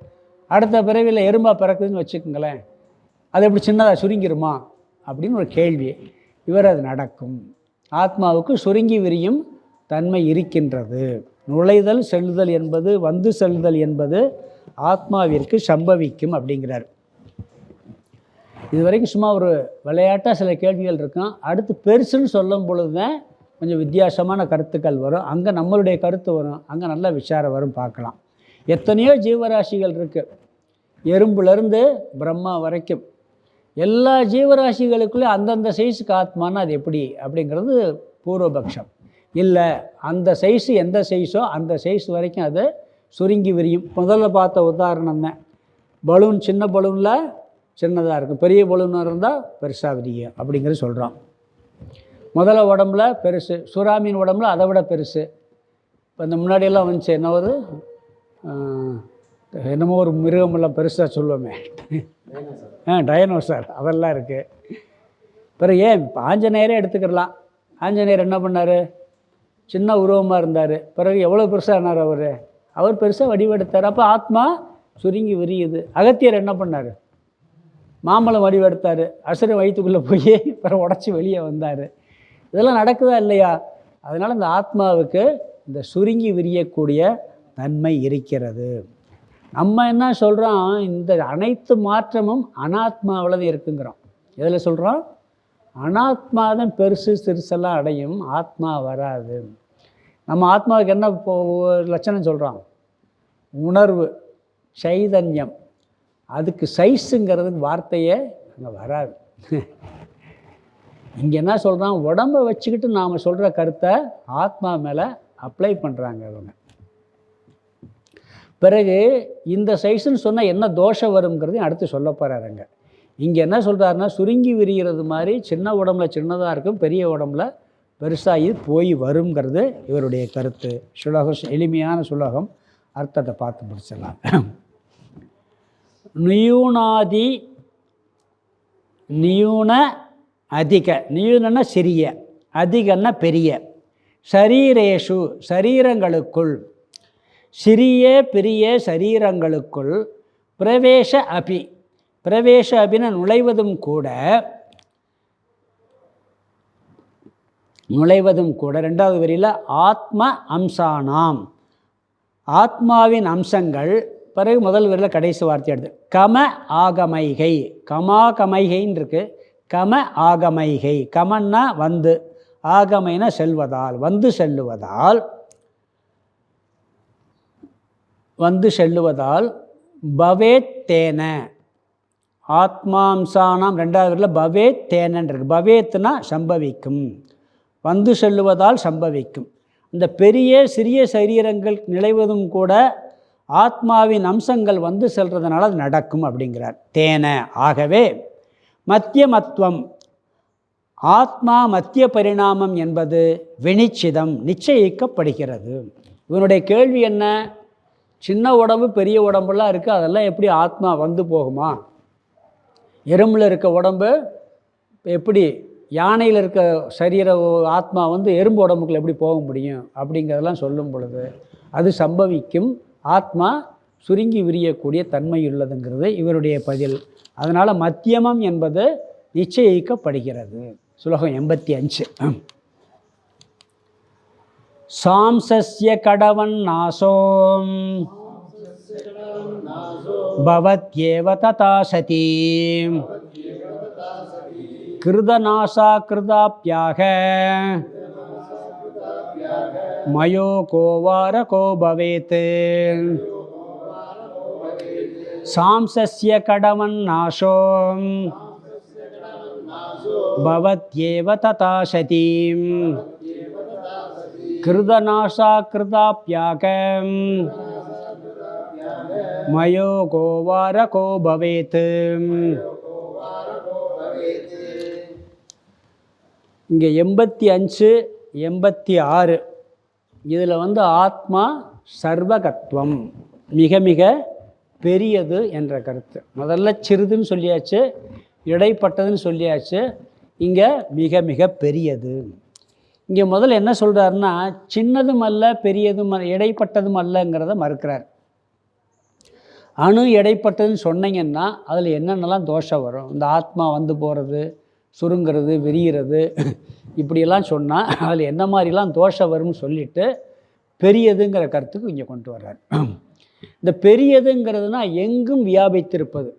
அடுத்த பிறவியில் எறும்பாக பிறக்குதுன்னு வச்சுக்கோங்களேன், அது எப்படி சின்னதாக சுருங்கிருமா அப்படின்னு ஒரு கேள்வி. இவர் அது நடக்கும். ஆத்மாவுக்கு சுருங்கி விரியும் தன்மை இருக்கின்றது. நுழைதல் செல்லுதல் என்பது, வந்து செல்லுதல் என்பது ஆத்மாவிற்கு சம்பவிக்கும் அப்படிங்கிறார். இது வரைக்கும் சும்மா ஒரு விளையாட்டாக சில கேள்விகள் இருக்கும். அடுத்து பெருசுன்னு சொல்லும் பொழுது தான் கொஞ்சம் வித்தியாசமான கருத்துக்கள் வரும். அங்கே நம்மளுடைய கருத்து வரும், அங்கே நல்ல விசாரம் வரும். பார்க்கலாம். எத்தனையோ ஜீவராசிகள் இருக்குது, எறும்புலேருந்து பிரம்மா வரைக்கும் எல்லா ஜீவராசிகளுக்குள்ளே அந்தந்த சைஸுக்கு ஆத்மானா அது எப்படி அப்படிங்கிறது பூர்வபக்ஷம். இல்லை, அந்த சைஸு எந்த சைஸோ அந்த சைஸ் வரைக்கும் அது சுருங்கி விரியும். முதல்ல பார்த்த உதாரணம் தான். பலூன் சின்ன பலூனில் சின்னதாக இருக்கும், பெரிய பலூனாக இருந்தால் பெருசாக விரியும் அப்படிங்கிறது சொல்கிறோம். முதல்ல உடம்புல பெருசு, சுறாமீன் உடம்புல அதை விட பெருசு. இப்போ இந்த முன்னாடியெல்லாம் வந்துச்சு என்ன ஒரு என்னமோ ஒரு மிருகமெல்லாம் பெருசாக சொல்லுவோமே, டைனோசர், அதெல்லாம் இருக்குது. பிறகு ஏன் இப்போ ஆஞ்சநேயரே எடுத்துக்கிடலாம். ஆஞ்சநேயர் என்ன பண்ணார்? சின்ன உருவமாக இருந்தார், பிறகு எவ்வளோ பெருசாக ஆனார் அவர் பெருசாக வடிவெடுத்தார். அப்போ ஆத்மா சுருங்கி விரியுது. அகத்தியர் என்ன பண்ணார்? மாம்பழம் வடிவெடுத்தார், அசுர வயிற்றுக்குள்ளே போய் பிறகு உடச்சி வெளியே வந்தார். இதெல்லாம் நடக்குதா இல்லையா? அதனால் இந்த ஆத்மாவுக்கு இந்த சுருங்கி விரியக்கூடிய தன்மை இருக்கிறது. நம்ம என்ன சொல்கிறோம்? இந்த அனைத்து மாற்றமும் அனாத்மாவில் தான் இருக்குங்கிறோம். எதில் சொல்கிறோம்? அனாத்மா தான் பெருசு சிறுசெல்லாம் அடையும், ஆத்மா வராது. நம்ம ஆத்மாவுக்கு என்ன லட்சணம் சொல்கிறோம்? உணர்வு, சைதன்யம். அதுக்கு சைஸுங்கிறதுக்கு வார்த்தையே அங்கே வராது. இங்கே என்ன சொல்கிறான்? உடம்பை வச்சுக்கிட்டு நாம் சொல்கிற கருத்தை ஆத்மா மேலே அப்ளை பண்ணுறாங்க அவங்க. பிறகு இந்த சைஸுன்னு சொன்னால் என்ன தோஷம் வருங்கிறதையும் அடுத்து சொல்ல போகிறாருங்க. இங்கே என்ன சொல்கிறாருன்னா, சுருங்கி விரிகிறது மாதிரி சின்ன உடம்புல சின்னதாக இருக்கும், பெரிய உடம்புல பெருசாகி போய் வருங்கிறது இவருடைய கருத்து. சுலோகம் எளிமையான சுலோகம், அர்த்தத்தை பார்த்து முடிச்சிடலாம். நியூனாதி நியூன அதிக, நியூனன்னா சிறிய, அதிகன்னா பெரிய, சரீரேஷு சரீரங்களுக்குள், சிறிய பெரிய சரீரங்களுக்குள், பிரவேச அபி, பிரவேச அபின நுழைவதும் கூட, நுழைவதும் கூட. ரெண்டாவது வரியில் ஆத்ம அம்சானாம், ஆத்மாவின் அம்சங்கள். பிறகு முதல் வரியில் கடைசி வார்த்தை எடுத்து கம ஆகமைகை, கமாகமைகைன்னு இருக்குது. கம ஆகமைகை, கமன்னா வந்து, ஆகமைனா செல்வதால், வந்து செல்லுவதால், வந்து செல்லுவதால், பவேத் தேன, ஆத்மாம்சானாம் ரெண்டாவது வரியில் பவேத் தேனன் இருக்கு. பவேத்னா சம்பவிக்கும், வந்து செல்லுவதால் சம்பவிக்கும். இந்த பெரிய சிறிய சரீரங்கள் நிலைவதும் கூட ஆத்மாவின் அம்சங்கள் வந்து செல்றதுனால அது நடக்கும் அப்படிங்கிறார். தேன, ஆகவே மத்தியமத்துவம், ஆத்மா மத்திய பரிணாமம் என்பது வினிச்சிதம், நிச்சயிக்கப்படுகிறது. இவனுடைய கேள்வி என்ன? சின்ன உடம்பு பெரிய உடம்புலாம் இருக்குது, அதெல்லாம் எப்படி ஆத்மா வந்து போகுமா? எறும்பில் இருக்க உடம்பு எப்படி, யானையில் இருக்க சரீர ஆத்மா வந்து எறும்பு உடம்புக்குள்ள எப்படி போக முடியும் அப்படிங்கிறதெல்லாம் சொல்லும் பொழுது அது சம்பவிக்கும். ஆத்மா சுருங்கி விரியக்கூடிய தன்மை உள்ளதுங்கிறது இவருடைய பதில். அதனால் மத்தியமம் என்பது நிச்சயிக்கப்படுகிறது. சுலோகம் 85. சாம்சஸ்ய கடவன் நாசோம் பவத்யேவ ததா சதி கிருதநாசா கிருதாப்யாக மயோ கோவார கோ பவேத். சாம்சஸ்ய கடவன் நாசோம் பவத்யேவ ததா சதி கிருதநாசா கிருதாப்யாக மயோ கோவார கோ பவேத். இங்கே 85, 86 இதில் வந்து ஆத்மா சர்வகத்வம், மிக மிக பெரியது என்ற கருத்து. முதல்ல சிறிதுன்னு சொல்லியாச்சு, இடைப்பட்டதுன்னு சொல்லியாச்சு, இங்கே மிக மிக பெரியது. இங்கே முதல்ல என்ன சொல்கிறாருன்னா, சின்னதும் அல்ல பெரியதும் இடைப்பட்டதும் அல்லங்கிறத மறுக்கிறார். அணு இடைப்பட்டதுன்னு சொன்னீங்கன்னா அதில் என்னென்னலாம் தோஷம் வரும், இந்த ஆத்மா வந்து போகிறது, சுருங்கிறது, விரிகிறது, இப்படியெல்லாம் சொன்னால் அதில் என்ன மாதிரிலாம் தோஷம் வரும்னு சொல்லிவிட்டு பெரியதுங்கிற கருத்துக்கு இங்கே கொண்டு வர்றார். இந்த பெரியதுங்கிறதுனா எங்கும் வியாபித்திருப்பது.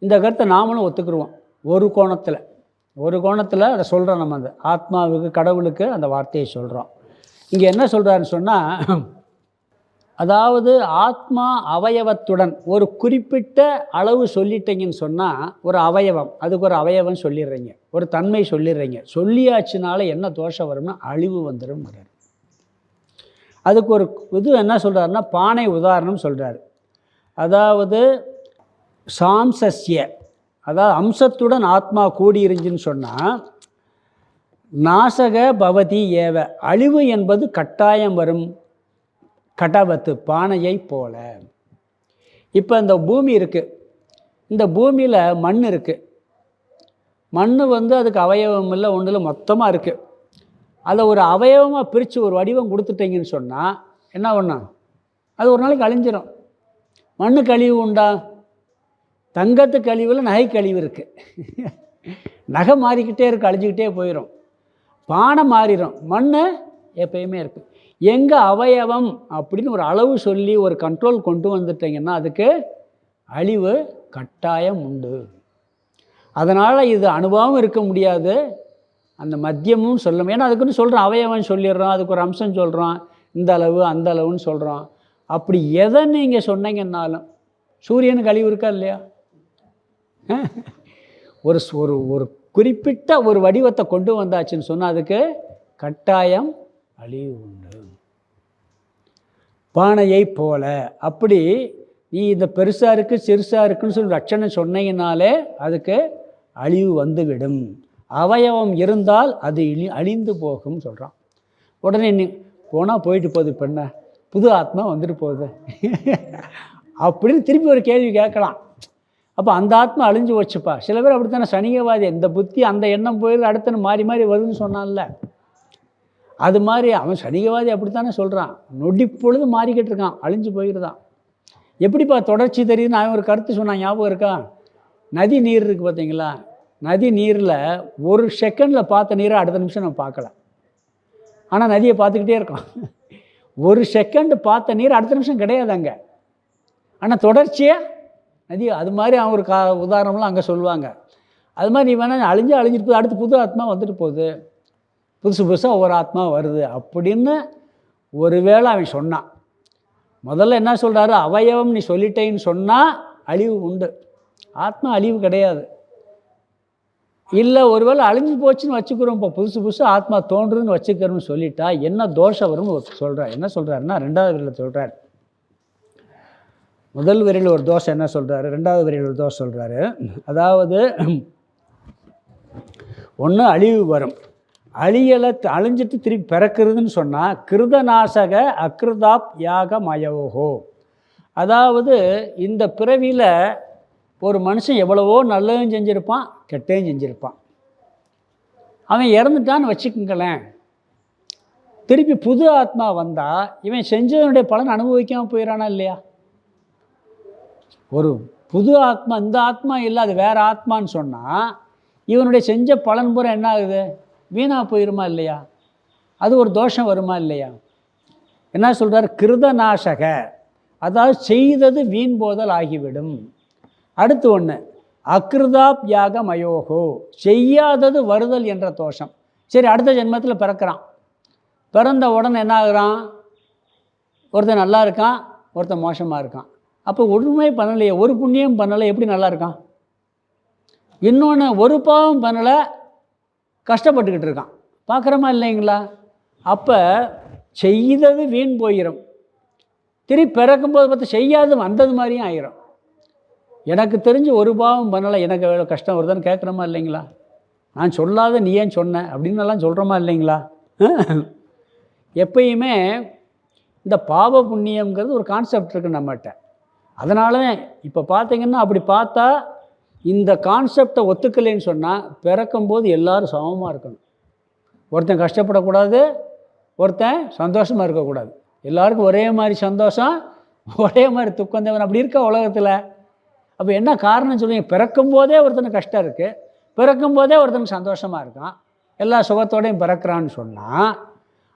இந்த கருத்தை நாமளும் ஒத்துக்குருவோம். ஒரு கோணத்தில் அதை சொல்கிறோம். நம்ம அந்த ஆத்மாவுக்கு, கடவுளுக்கு அந்த வார்த்தையை சொல்கிறோம். இங்கே என்ன சொல்கிறாருன்னு சொன்னால், அதாவது ஆத்மா அவயவத்துடன் ஒரு குறிப்பிட்ட அளவு சொல்லிட்டீங்கன்னு சொன்னால், ஒரு அவயவம், அதுக்கு ஒரு அவயவம் சொல்லிடுறீங்க, ஒரு தன்மை சொல்லிடுறீங்க. சொல்லியாச்சுனால என்ன தோஷம் வரும்னா அழிவு வந்துடும்ங்கிறார். அதுக்கு ஒரு இது என்ன சொல்கிறாருன்னா, பானை உதாரணம் சொல்கிறார். அதாவது சாம்சஸ்ய, அதாவது அம்சத்துடன் ஆத்மா கூடியிருந்துன்னு சொன்னால், நாசக பவதி ஏவ, அழிவு என்பது கட்டாயம் வரும், கடவத்து, பானையை போல. இப்போ இந்த பூமி இருக்குது, இந்த பூமியில் மண் இருக்குது. மண் அதுக்கு அவயவம் இல்லை, ஒன்றில் மொத்தமாக இருக்குது. அதை ஒரு அவயவமாக பிரித்து ஒரு வடிவம் கொடுத்துட்டீங்கன்னு சொன்னால் என்ன ஒன்றா, அது ஒரு நாளைக்கு அழிஞ்சிடும். மண்ணு கழிவு உண்டா? தங்கத்து கழிவில் நகை கழிவு இருக்குது. நகை மாறிக்கிட்டே இருக்குது, அழிஞ்சிக்கிட்டே போயிடும். பானை மாறிடும், மண் எப்பயுமே இருக்குது. எங்கே அவயவம் அப்படின்னு ஒரு அளவு சொல்லி ஒரு கண்ட்ரோல் கொண்டு வந்துட்டீங்கன்னா அதுக்கு அழிவு கட்டாயம் உண்டு. அதனால் இது அனுபவம் இருக்க முடியாது, அந்த மத்தியமும் சொல்லும். ஏன்னா அதுக்குன்னு சொல்கிறோம், அவயவம் சொல்லிடுறோம், அதுக்கு ஒரு அம்சம் சொல்கிறோம், இந்த அளவு அந்த அளவுன்னு சொல்கிறோம். அப்படி எதை நீங்கள் சொன்னீங்கன்னாலும், சூரியனுக்கு அழிவு இருக்கா இல்லையா? ஒரு ஒரு குறிப்பிட்ட ஒரு வடிவத்தை கொண்டு வந்தாச்சுன்னு சொன்னால் அதுக்கு கட்டாயம் அழிவு உண்டு. பானையை போல, அப்படி நீ இந்த பெருசாக இருக்குது சிறுசாக இருக்குன்னு சொல்லி லட்சணம் சொன்னீங்கனாலே அதுக்கு அழிவு வந்துவிடும். அவயவம் இருந்தால் அது அழிந்து போகும் சொல்கிறான். உடனே நீ போனால் போயிட்டு போகுது, பெண்ண புது ஆத்மா வந்துட்டு போகுது அப்படின்னு திருப்பி ஒரு கேள்வி கேட்கலாம். அப்போ அந்த ஆத்மா அழிஞ்சு வச்சுப்பா. சில பேர் அப்படித்தானே, சனிகவாதி, இந்த புத்தி அந்த எண்ணம் போயிடுது, அடுத்த மாறி மாறி வருதுன்னு சொன்னான்ல, அது மாதிரி அவன் சனிகவாதி அப்படித்தானே சொல்கிறான். நொடி பொழுது மாறிக்கிட்டு இருக்கான், அழிஞ்சு போயிடுதான். எப்படிப்பா தொடர்ச்சி தெரியுதுன்னு அவன் ஒரு கருத்து சொன்னான், ஞாபகம் இருக்கா? நதி நீர் இருக்குது பார்த்தீங்களா, நதி நீரில் ஒரு செகண்டில் பார்த்த நீரை அடுத்த நிமிஷம் நம்ம பார்க்கல, ஆனால் நதியை பார்த்துக்கிட்டே இருக்கோம். ஒரு செகண்டு பார்த்த நீர் அடுத்த நிமிஷம் கிடையாது அங்கே, ஆனால் தொடர்ச்சியாக நதி. அது மாதிரி அவன் ஒரு உதாரணம்லாம் அங்கே சொல்லுவாங்க. அது மாதிரி நீ வேணால் அழிஞ்சிட்டு போகுது, அடுத்து புது ஆத்மா வந்துட்டு போகுது, புதுசு புதுசாக ஒவ்வொரு ஆத்மா வருது அப்படின்னு ஒருவேளை அவன் சொன்னான். முதல்ல என்ன சொல்கிறாரு, அவயவம் நீ சொல்லிட்டேன்னு சொன்னால் அழிவு உண்டு, ஆத்மா அழிவு கிடையாது. இல்லை ஒருவேளை அழிஞ்சு போச்சுன்னு வச்சுக்கிறோம், இப்போ புதுசு புதுசாக ஆத்மா தோன்றுதுன்னு வச்சுக்கிறோம்னு சொல்லிட்டா என்ன தோஷம் வரும்னு சொல்கிறார். என்ன சொல்கிறாருன்னா, ரெண்டாவது விரலில் சொல்கிறார். முதல் விரையில் ஒரு தோஷம் என்ன சொல்கிறாரு, ரெண்டாவது விரையில் ஒரு தோஷம் சொல்கிறாரு. அதாவது ஒன்று அழிவு வரும், அழிஞ்சிட்டு திருப்பி பிறக்கிறதுன்னு சொன்னால் கிருதநாசக அக்ருதாப் யாக மயோகோ. அதாவது இந்த பிறவியில் ஒரு மனுஷன் எவ்வளவோ நல்லதும் செஞ்சுருப்பான், கெட்டையும் செஞ்சுருப்பான். அவன் இறந்துட்டான்னு வச்சுக்கங்களேன், திருப்பி புது ஆத்மா வந்தால் இவன் செஞ்சதனுடைய பலன் அனுபவிக்காமல் போயிடறானா இல்லையா? ஒரு புது ஆத்மா, இந்த ஆத்மா இல்லை அது வேறு ஆத்மான்னு சொன்னால் இவனுடைய செஞ்ச பலன் பூரா என்ன ஆகுது, வீணாக போயிடுமா இல்லையா? அது ஒரு தோஷம் வருமா இல்லையா? என்ன சொல்கிறார், கிருதநாசக, அதாவது செய்தது வீண் போதல் ஆகிவிடும். அடுத்து ஒன்று அக்ருதாப் யாக மயோகோ, செய்யாதது வருதல் என்ற தோஷம். சரி, அடுத்த ஜென்மத்தில் பிறக்கிறான், பிறந்த உடனே என்ன ஆகுறான், ஒருத்தன் நல்லா இருக்கான், ஒருத்தன் மோசமாக இருக்கான். அப்போ ஒன்றுமே பண்ணலையே, ஒரு புண்ணியம் பண்ணலை, எப்படி நல்லா இருக்கான்? இன்னொன்று ஒரு பாவம் பண்ணலை, கஷ்டப்பட்டுக்கிட்டு இருக்கான், பார்க்குறோமா இல்லைங்களா? அப்போ செய்தது வீண் போயிடும், திருப்பி பிறக்கும்போது பார்த்து செய்யாது வந்தது மாதிரியும் ஆயிரும். எனக்கு தெரிஞ்சு ஒரு பாவம் பண்ணலை, எனக்கு எவ்வளோ கஷ்டம் வருதுன்னு கேட்குறோமா இல்லைங்களா? நான் சொல்லாத நீ ஏன் சொன்ன அப்படின்னு எல்லாம் சொல்கிறோமா இல்லைங்களா? எப்பயுமே இந்த பாவ புண்ணியங்கிறது ஒரு கான்செப்ட் இருக்குது நம்மகிட்ட. அதனால இப்போ பார்த்தீங்கன்னா அப்படி பார்த்தா இந்த கான்செப்டை ஒத்துக்கலைன்னு சொன்னால் பிறக்கும்போது எல்லோரும் சமமாக இருக்கணும். ஒருத்தன் கஷ்டப்படக்கூடாது, ஒருத்தன் சந்தோஷமாக இருக்கக்கூடாது. எல்லாருக்கும் ஒரே மாதிரி சந்தோஷம், ஒரே மாதிரி துக்கம் தேவன் அப்படி இருக்கா உலகத்தில்? அப்போ என்ன காரணம் சொல்லுவீங்க? பிறக்கும்போதே ஒருத்தனுக்கு கஷ்டம் இருக்குது, பிறக்கும்போதே ஒருத்தனுக்கு சந்தோஷமாக இருக்கான், எல்லா சுகத்தோடையும் பிறக்கிறான்னு சொன்னால்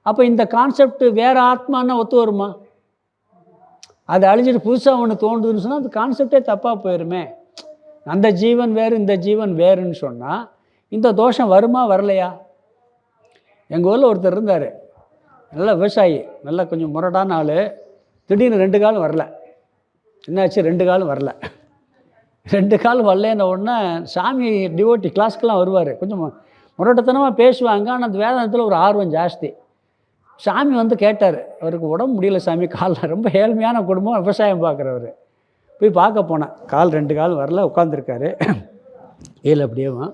அப்போ இந்த கான்செப்ட் வேறு ஆத்மானா ஒத்து வருமா? அதை அழிஞ்சிட்டு புதுசாக ஒன்று தோன்றுதுன்னு சொன்னால் அந்த கான்செப்டே தப்பாக போயிருமே. அந்த ஜீவன் வேறு, இந்த ஜீவன் வேறுன்னு சொன்னால் இந்த தோஷம் வருமா வரலையா? எங்கள் ஊரில் ஒருத்தர் இருந்தார், நல்ல விவசாயி, நல்லா கொஞ்சம் முரடான ஆள். திடீர்னு 2 காலம் வரல. என்னாச்சு? 2 காலம் வரல. 2 காலம் வரலன்ன உடனே சாமி டிவோட்டி கிளாஸ்க்கெலாம் வருவார். கொஞ்சம் முரட்டத்தனமாக பேசுவாங்க, ஆனால் அந்த வேதாந்தத்தில் ஒரு ஆர்வம் ஜாஸ்தி. சாமி வந்து கேட்டார், அவருக்கு உடம்பு முடியல சாமி, காலில் ரொம்ப ஏழ்மையான குடும்பம், விவசாயம் பார்க்குறவர். போய் பார்க்க போனேன். 2 கால் வரல, உட்காந்துருக்காரு. ஏழு அப்படியேவும்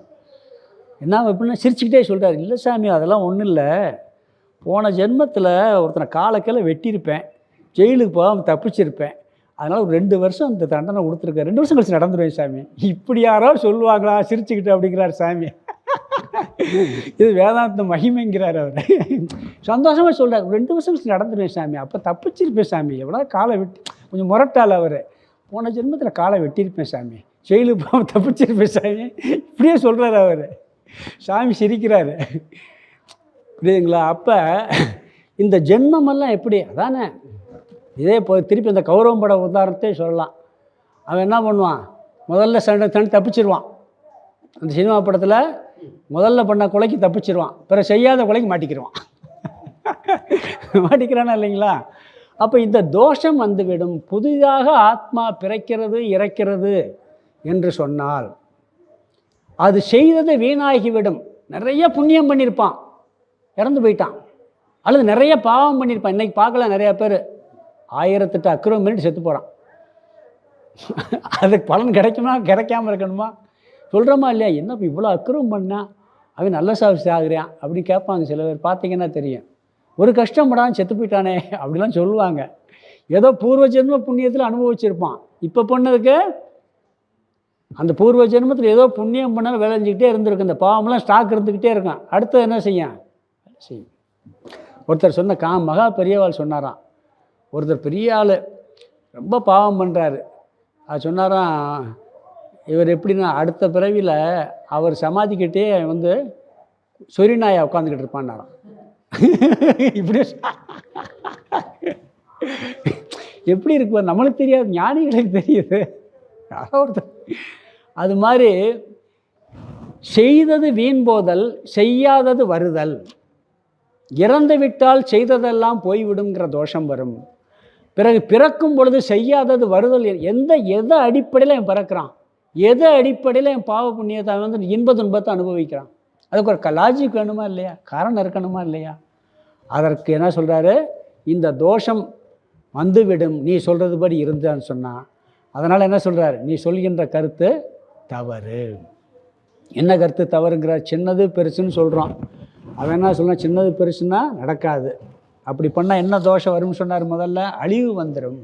என்ன எப்படின்னா சிரிச்சுக்கிட்டே சொல்கிறார், இல்லை சாமி அதெல்லாம் ஒன்றும் இல்லை, போன ஜென்மத்தில் ஒருத்தனை காலக்கீழே வெட்டியிருப்பேன், ஜெயிலுக்கு போகாமல் தப்பிச்சிருப்பேன், அதனால் ஒரு 2 வருஷம் அந்த தண்டனை கொடுத்துருக்காரு, 2 வருஷம் கழிச்சு நடந்துருவேன் சாமி. இப்படி யாரோ சொல்லுவாங்களா சிரிச்சுக்கிட்டு அப்படிங்கிறார் சாமி. இது வேதாந்த மகிமைங்கிறார் அவர். சந்தோஷமாக சொல்கிறார், 2 வருஷம் கழிச்சு நடந்துருவேன் சாமி, அப்போ தப்பிச்சிருப்பேன் சாமி, எவ்வளோ காலை வெட்டி, கொஞ்சம் முரட்டால் அவர், போன ஜென்மத்தில் காலை வெட்டியிருப்பேன் சாமி, ஜெயிலுக்கு போகாமல் தப்பிச்சிருப்பேன் சாமி, இப்படியே சொல்கிறார் அவர். சாமி சிரிக்கிறாரு, புரியுதுங்களா? அப்போ இந்த ஜென்மமெல்லாம் எப்படி, அதானே இதே இப்போ திருப்பி இந்த கௌரவம் பட உதாரணத்தை சொல்லலாம். அவன் என்ன பண்ணுவான், முதல்ல தண்ணி தப்பிச்சிருவான். அந்த சினிமா படத்தில் முதல்ல பண்ண கொலைக்கு தப்பிச்சிருவான், பிறகு செய்யாத கொலைக்கு மாட்டிக்கிடுவான். மாட்டிக்கிறானா இல்லைங்களா? அப்போ இந்த தோஷம் வந்துவிடும். புதிதாக ஆத்மா பிறக்கிறது இறக்கிறது என்று சொன்னால் அது செய்தது வீணாகிவிடும். நிறைய புண்ணியம் பண்ணியிருப்பான், இறந்து போயிட்டான், அல்லது நிறைய பாவம் பண்ணியிருப்பான். இன்றைக்கி பார்க்கலாம் நிறையா பேர் 1008 அக்கிரமம் பண்ணிட்டு செத்து போகிறான். அதுக்கு பலன் கிடைக்குமா கிடைக்காமல் இருக்கணுமா? சொல்கிறோமா இல்லையா? என்ன இப்போ இவ்வளோ அக்கிரமம் பண்ணால் அவன் நல்ல சாவிச்சு ஆகுறான் அப்படின்னு கேட்பாங்க சில பேர், பார்த்தீங்கன்னா தெரியும். ஒரு கஷ்டப்படாமல் செத்து போயிட்டானே அப்படிலாம் சொல்லுவாங்க. ஏதோ பூர்வ ஜென்ம புண்ணியத்தில் அனுபவிச்சிருப்பான், இப்போ பண்ணதுக்கு அந்த பூர்வ ஜென்மத்தில் ஏதோ புண்ணியம் பண்ணாலும் விளைஞ்சிக்கிட்டே இருந்திருக்கு, இந்த பாவம்லாம் ஸ்டாக் இருந்துக்கிட்டே இருக்கான். அடுத்தது என்ன செய்யும்? ஒருத்தர் சொன்ன மகா பெரியவாள் சொன்னாராம், ஒருத்தர் பெரிய ஆள் ரொம்ப பாவம் பண்ணுறாரு. அது சொன்னாராம், இவர் எப்படின்னா அடுத்த பிறவியில் அவர் சமாதிக்கிட்டே வந்து சொரிநாயை உட்காந்துக்கிட்டு இருப்பான்னாராம். இப்படி எப்படி இருக்கு நம்மளுக்கு தெரியாது, ஞானிகளுக்கு தெரியுது. யாரோ ஒருத்தர் அது மாதிரி செய்தது வீண் போதல், செய்யாதது வருதல், இறந்து விட்டால் செய்ததெல்லாம் போய்விடுங்கிற தோஷம் வரும். பிறகு பிறக்கும் பொழுது செய்யாதது வருதல். எதை அடிப்படையில் என் பிறக்கிறான், எதை அடிப்படையில் என் பாவ புண்ணியத்தை வந்து இன்ப துன்பத்தை அனுபவிக்கிறான்? அதுக்கு ஒரு லாஜிக் வேணுமா இல்லையா? காரணம் இருக்கணுமா இல்லையா? அதற்கு என்ன சொல்கிறாரு, இந்த தோஷம் வந்துவிடும் நீ சொல்கிறது படி இருந்தான்னு சொன்னால். அதனால் என்ன சொல்கிறார், நீ சொல்கின்ற கருத்து தவறு. என்ன கருத்து தவறுங்கிறார்? சின்னது பெருசுன்னு சொல்கிறோம். அவன் என்ன சொல்கிறான், சின்னது பெருசுன்னா நடக்காது, அப்படி பண்ணால் என்ன தோஷம் வரும்னு சொன்னார்? முதல்ல அழிவு வந்துடும்.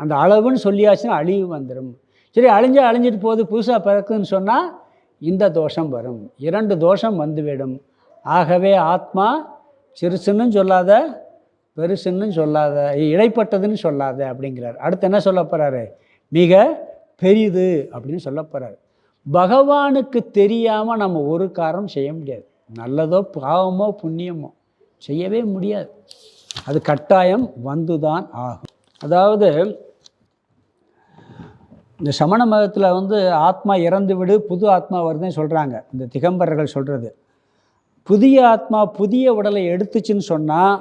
அந்த அளவுன்னு சொல்லியாச்சுன்னா அழிவு வந்துடும். சரி, அழிஞ்சிட்டு போகுது, புதுசாக பிறக்குன்னு சொன்னால் இந்த தோஷம் வரும். 2 தோஷம் வந்துவிடும். ஆகவே ஆத்மா சிறுசுன்னு சொல்லாத, பெருசுன்னு சொல்லாத, இடைப்பட்டதுன்னு சொல்லாத அப்படிங்கிறார். அடுத்து என்ன சொல்ல போகிறாரு? மிக பெரிது அப்படின்னு சொல்ல போகிறார். பகவானுக்கு தெரியாமல் நம்ம ஒரு காரணம் செய்ய முடியாது. நல்லதோ பாவமோ புண்ணியமோ செய்யவே முடியாது. அது கட்டாயம் வந்துதான் ஆகும். அதாவது இந்த சமண மதத்தில் வந்து ஆத்மா இறந்து விடு, புது ஆத்மா வருதுன்னு சொல்கிறாங்க. இந்த திகம்பரர்கள் சொல்கிறது, புதிய ஆத்மா புதிய உடலை எடுத்துச்சுன்னு சொன்னால்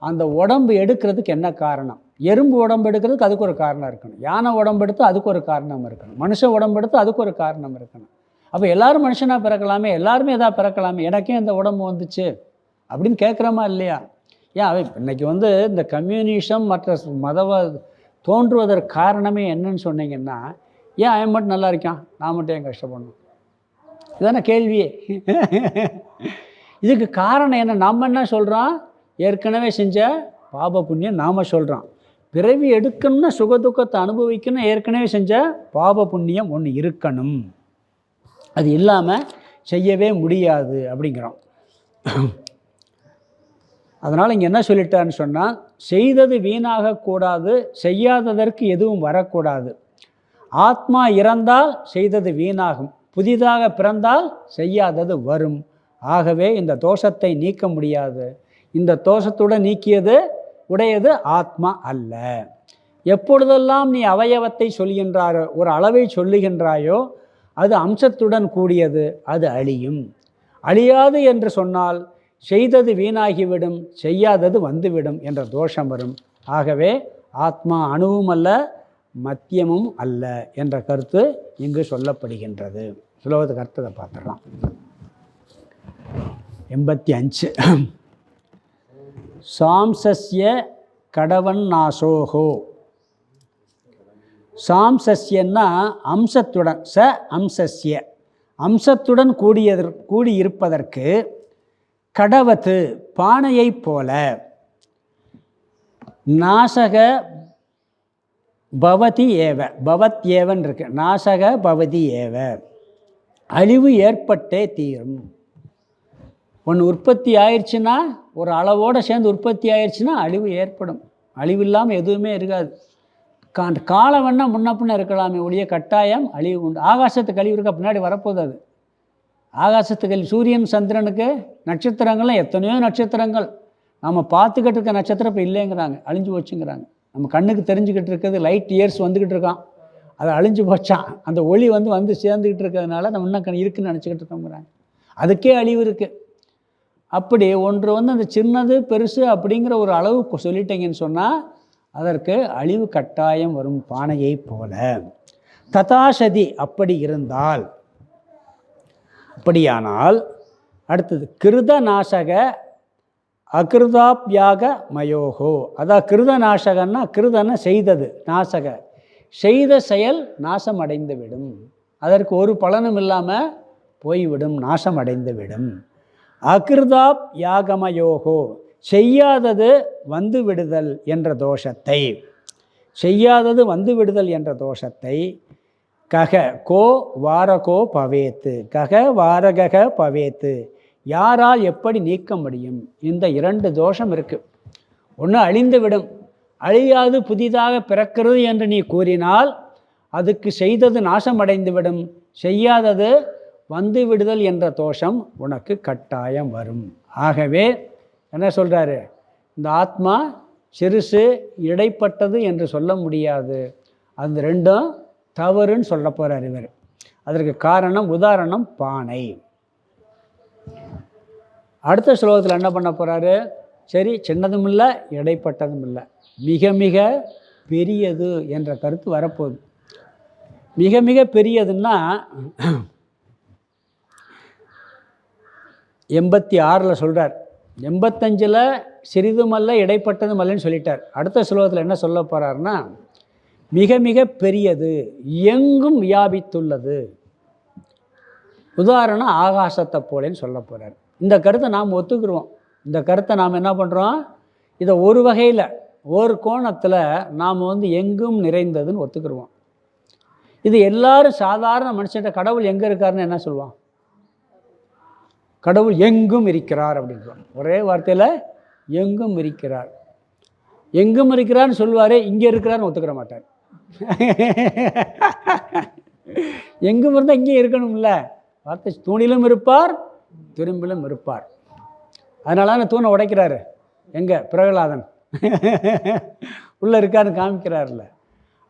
அந்த உடம்பு எடுக்கிறதுக்கு என்ன காரணம்? எறும்பு உடம்பு எடுக்கிறதுக்கு அதுக்கு ஒரு காரணம் இருக்கணும், யானை உடம்பு எடுத்து அதுக்கு ஒரு காரணம் இருக்கணும், மனுஷன் உடம்பு எடுத்து அதுக்கு ஒரு காரணம் இருக்கணும். அப்போ எல்லோரும் மனுஷனாக பிறக்கலாமே, எல்லாருமே எதாவது பிறக்கலாமே, எனக்கே இந்த உடம்பு வந்துச்சு அப்படின்னு கேட்குறோமா இல்லையா? ஏன் இன்றைக்கி வந்து இந்த கம்யூனிசம் மற்ற மதவ தோன்றுவதற்கு காரணமே என்னன்னு சொன்னீங்கன்னா, ஏன் அவன் மட்டும் நல்லா இருக்கான், நான் மட்டும் ஏன் கஷ்டப்படணும்? இதுதானே கேள்வியே. இதுக்கு காரணம் என்ன? நம்ம என்ன சொல்கிறோம்? ஏற்கனவே செஞ்ச பாப புண்ணியம் நாம் சொல்கிறோம். பிறவி எடுக்கணும்னா சுகதுக்கத்தை அனுபவிக்கணும், ஏற்கனவே செஞ்ச பாப புண்ணியம் ஒன்று இருக்கணும், அது இல்லாமல் செய்யவே முடியாது அப்படிங்கிறோம். அதனால் இங்கே என்ன சொல்லிட்டான்னு சொன்னால், செய்தது வீணாகக்கூடாது, செய்யாததற்கு எதுவும் வரக்கூடாது. ஆத்மா இறந்தால் செய்தது வீணாகும், புதிதாக பிறந்தால் செய்யாதது வரும். ஆகவே இந்த தோஷத்தை நீக்க முடியாது. இந்த தோஷத்துடன் நீக்கியது உடையது ஆத்மா அல்ல. எப்பொழுதெல்லாம் நீ அவயவத்தை சொல்கின்றாயோ, ஒரு அளவை சொல்லுகின்றாயோ, அது அம்சத்துடன் கூடியது, அது அழியும். அழியாது என்று சொன்னால் செய்தது வீணாகிவிடும், செய்யாதது வந்துவிடும் என்ற தோஷம் வரும். ஆகவே ஆத்மா அணுவும் அல்ல, மத்தியமும் அல்ல என்ற கருத்து இங்கு சொல்லப்படுகின்றது. சுலோகத்துக்கு அர்த்தத்தை பார்த்துடலாம். 85 சாம்சஸ்ய கடவன் நாசோகோ. சாம்சஸ்யன்னா அம்சத்துடன், ச அம்சஸ்ய அம்சத்துடன் கூடியிருப்பதற்கு, கடவத்து பானையைப் போல, நாசக பவதி ஏவ, பவத் ஏவன் இருக்கு, நாசக பவதி ஏவ, அழிவு ஏற்பட்டே தீரும். ஒன்று உற்பத்தி ஆயிடுச்சுன்னா, ஒரு அளவோடு சேர்ந்து உற்பத்தி ஆயிடுச்சுன்னா அழிவு ஏற்படும். அழிவு இல்லாமல் எதுவுமே இருக்காது. காலம் வேணால் முன்ன பின்ன இருக்கலாமே ஒழிய கட்டாயம் அழிவு உண்டு. ஆகாசத்துக்கு அழிவு இருக்க பின்னாடி வரப்போகுது. அது ஆகாசத்துக்கு சூரியன் சந்திரனுக்கு நட்சத்திரங்கள்லாம் எத்தனையோ நட்சத்திரங்கள் நம்ம பார்த்துக்கிட்டு இருக்க நட்சத்திரம் இப்போ இல்லைங்கிறாங்க, அழிஞ்சு போச்சுங்கிறாங்க. நம்ம கண்ணுக்கு தெரிஞ்சுக்கிட்டு இருக்கிறது லைட் இயர்ஸ் வந்துக்கிட்டு இருக்கான், அது அழிஞ்சு போச்சான். அந்த ஒளி வந்து சேர்ந்துக்கிட்டு இருக்கிறதுனால நம்ம இன்னும் இருக்குன்னு நினச்சிக்கிட்டு இருக்கோங்கிறாங்க. அதுக்கே அழிவு இருக்குது. அப்படி ஒன்று அந்த சின்னது பெருசு அப்படிங்கிற ஒரு அளவு சொல்லிட்டீங்கன்னு சொன்னால் அதற்கு அழிவு கட்டாயம் வரும், பானையை போல. ததாசதி அப்படி இருந்தால், அப்படியானால் அடுத்தது கிருத நாசக அகிருதாப்யாக மயோகோ. அதான் கிருத நாசகன்னா, கிருதன செய்தது, நாசக செய்த செயல் நாசம் அடைந்து விடும், அதற்கு ஒரு பலனும் இல்லாமல் போய்விடும், நாசம் அடைந்து விடும். அகிருதாப் யாகமயோகோ செய்யாதது வந்து விடுதல் என்ற தோஷத்தை, செய்யாதது வந்து விடுதல் என்ற தோஷத்தை கக கோ வாரகோ பவேத்து, கக வாரக பவேத்து, யாரால் எப்படி நீக்க முடியும்? இந்த இரண்டு தோஷம் இருக்குது. ஒன்று அழிந்து விடும், அழியாது புதிதாக பிறக்கிறது என்று நீ கூறினால் அதுக்கு செய்தது நாசமடைந்துவிடும், செய்யாதது வந்து விடுதல் என்ற தோஷம் உனக்கு கட்டாயம் வரும். ஆகவே என்ன சொல்கிறாரு, இந்த ஆத்மா சிறுசு இடைப்பட்டது என்று சொல்ல முடியாது, அந்த ரெண்டும் தவறுன்னு சொல்ல போகிறார் இவர். அதற்கு காரணம், உதாரணம் பானை. அடுத்த ஸ்லோகத்தில் என்ன பண்ண போகிறாரு, சரி சின்னதும் இல்லை இடைப்பட்டதும் இல்லை, மிக மிக பெரியது என்ற கருத்து வரப்போகுது. மிக மிக பெரியதுன்னா 86 சொல்கிறார். 85 சிறிதுமல்ல இடைப்பட்டதும் அல்லன்னு சொல்லிட்டார். அடுத்த ஸ்லோகத்தில் என்ன சொல்ல போகிறாருன்னா, மிக மிக பெரியது, எங்கும் வியாபித்துள்ளது, உதாரணம் ஆகாசத்தை போலேன்னு சொல்ல போகிறார். இந்த கருத்தை நாம் ஒத்துக்குருவோம். இந்த கருத்தை நாம் என்ன பண்ணுறோம், இதை ஒரு வகையில் ஒரு கோணத்தில் நாம் எங்கும் நிறைந்ததுன்னு ஒத்துக்குருவோம். இது எல்லாரும் சாதாரண மனுஷன்கிட்ட கடவுள் எங்கே இருக்காருன்னு என்ன சொல்லுவான், கடவுள் எங்கும் இருக்கிறார் அப்படின்றான். ஒரே வார்த்தையில் எங்கும் இருக்கிறார், எங்கும் இருக்கிறார்னு சொல்லுவார், இங்கே இருக்கிறார்னு ஒத்துக்கிற மாட்டார். எங்கும் இருந்தால் இங்கே இருக்கணும்ல, வார்த்தை தூணிலும் இருப்பார் திரும்பிலும் இருப்பார். அதனால தான் தூணை உடைக்கிறாரு. எங்கே பிரகலாதன் உள்ளே இருக்காருன்னு காமிக்கிறார்ல.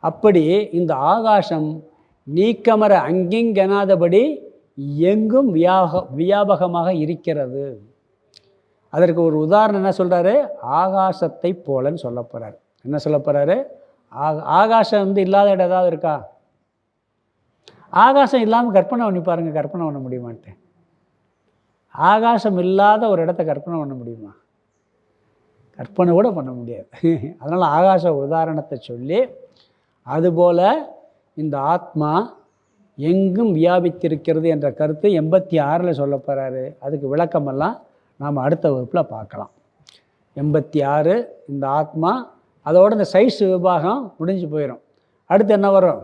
அப்படி இந்த ஆகாசம் நீக்கமர அங்கிங்கெனாதபடி எங்கும் வியாபகமாக இருக்கிறது. அதற்கு ஒரு உதாரணம் என்ன சொல்கிறாரு, ஆகாசத்தை போலன்னு சொல்ல போகிறார். என்ன சொல்ல போகிறாரு, ஆகாசம் இல்லாத இடம் ஏதாவது இருக்கா? ஆகாசம் இல்லாமல் கற்பனை பண்ணி பாருங்கள், கற்பனை பண்ண முடியுமான்ட்டு. ஆகாசம் இல்லாத ஒரு இடத்த கற்பனை பண்ண முடியுமா? கற்பனை கூட பண்ண முடியாது. அதனால் ஆகாச உதாரணத்தை சொல்லி, அதுபோல் இந்த ஆத்மா எங்கும் வியாபித்திருக்கிறது என்ற கருத்து 86 சொல்ல போகிறாரு. அதுக்கு விளக்கமெல்லாம் நாம் அடுத்த வகுப்பில் பார்க்கலாம். 86 இந்த ஆத்மா அதோட இந்த சைஸ் விபாகம் முடிஞ்சு போயிடும். அடுத்து என்ன வரும்?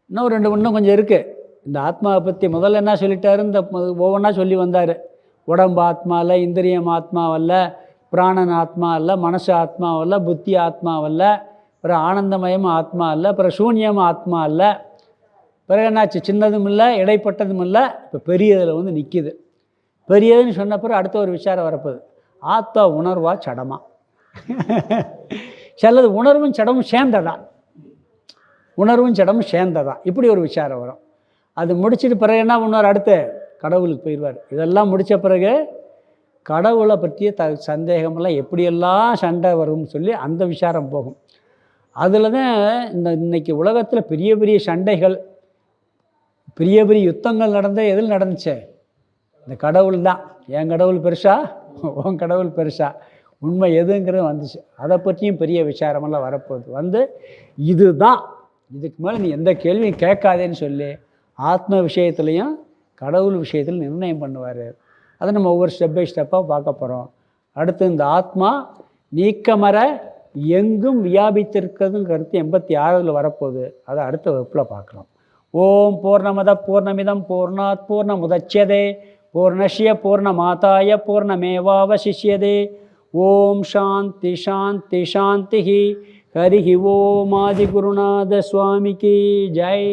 இன்னும் கொஞ்சம் இருக்குது. இந்த ஆத்மாவை பற்றி முதல்ல என்ன சொல்லிட்டாரு, இந்த ஒவ்வொன்றா சொல்லி வந்தார். உடம்பு ஆத்மா இல்லை, இந்திரியம் ஆத்மாவல்ல, பிராணன் ஆத்மா இல்லை, மனசு ஆத்மாவல்ல, புத்தி ஆத்மாவல்ல, பிறகு ஆனந்தமயம் ஆத்மா இல்லை, பிறகு சூன்யம் ஆத்மா இல்லை, பிறகு என்னாச்சு, சின்னதும் இல்லை இடைப்பட்டதும் இல்லை, இப்போ பெரியதில் வந்து நிற்கிது. பெரியதுன்னு சொன்ன பிறகு அடுத்த ஒரு விசாரம் வரப்போகுது, ஆத்மா உணர்வா சடமா? சிலது உணர்வும் சடமும் சேர்ந்ததான், உணர்வும் சடமும் சேர்ந்ததான், இப்படி ஒரு விசாரம் வரும். அது முடிச்சுட்டு பிறகு என்ன பண்ணுவார், அடுத்து கடவுளுக்கு போயிடுவார். இதெல்லாம் முடித்த பிறகு கடவுளை பற்றிய சந்தேகமெல்லாம் எப்படியெல்லாம் சண்டை வரும்னு சொல்லி அந்த விசாரம் போகும். அதில் தான் இன்னைக்கு உலகத்தில் பெரிய பெரிய சண்டைகள், பெரிய பெரிய யுத்தங்கள் எதில் நடந்துச்சு? இந்த கடவுள் தான். என் கடவுள் பெருசா, உன் கடவுள் பெருசா, உண்மை எதுங்கிறது வந்துச்சு. அதை பற்றியும் பெரிய விசாரமெல்லாம் வரப்போகுது. இதுதான், இதுக்கு மேலே நீ எந்த கேள்வியும் கேட்காதேன்னு சொல்லி ஆத்ம விஷயத்துலையும் கடவுள் விஷயத்தில் நிர்ணயம் பண்ணுவார். அதை நம்ம ஒவ்வொரு ஸ்டெப் பை ஸ்டெப்பாக பார்க்க போகிறோம். அடுத்து இந்த ஆத்மா நீக்கமர எங்கும் வியாபித்திருக்கிறதும் கருத்து 86 வரப்போகுது. அதை அடுத்த வகுப்பில் பார்க்கலாம். ஓம் பூர்ணமத பூர்ணமிதம் பூர்ணாத் பூர்ணமுதச்யதே பூர்ணஸ்ய பூர்ணமாதாய பூர்ணமேவாவசிஷ்யதே. ஓம் சாந்தி சாந்தி சாந்தி. ஹரி ஓம் ஆதிகுருநாத சுவாமிக்கு ஜெய்.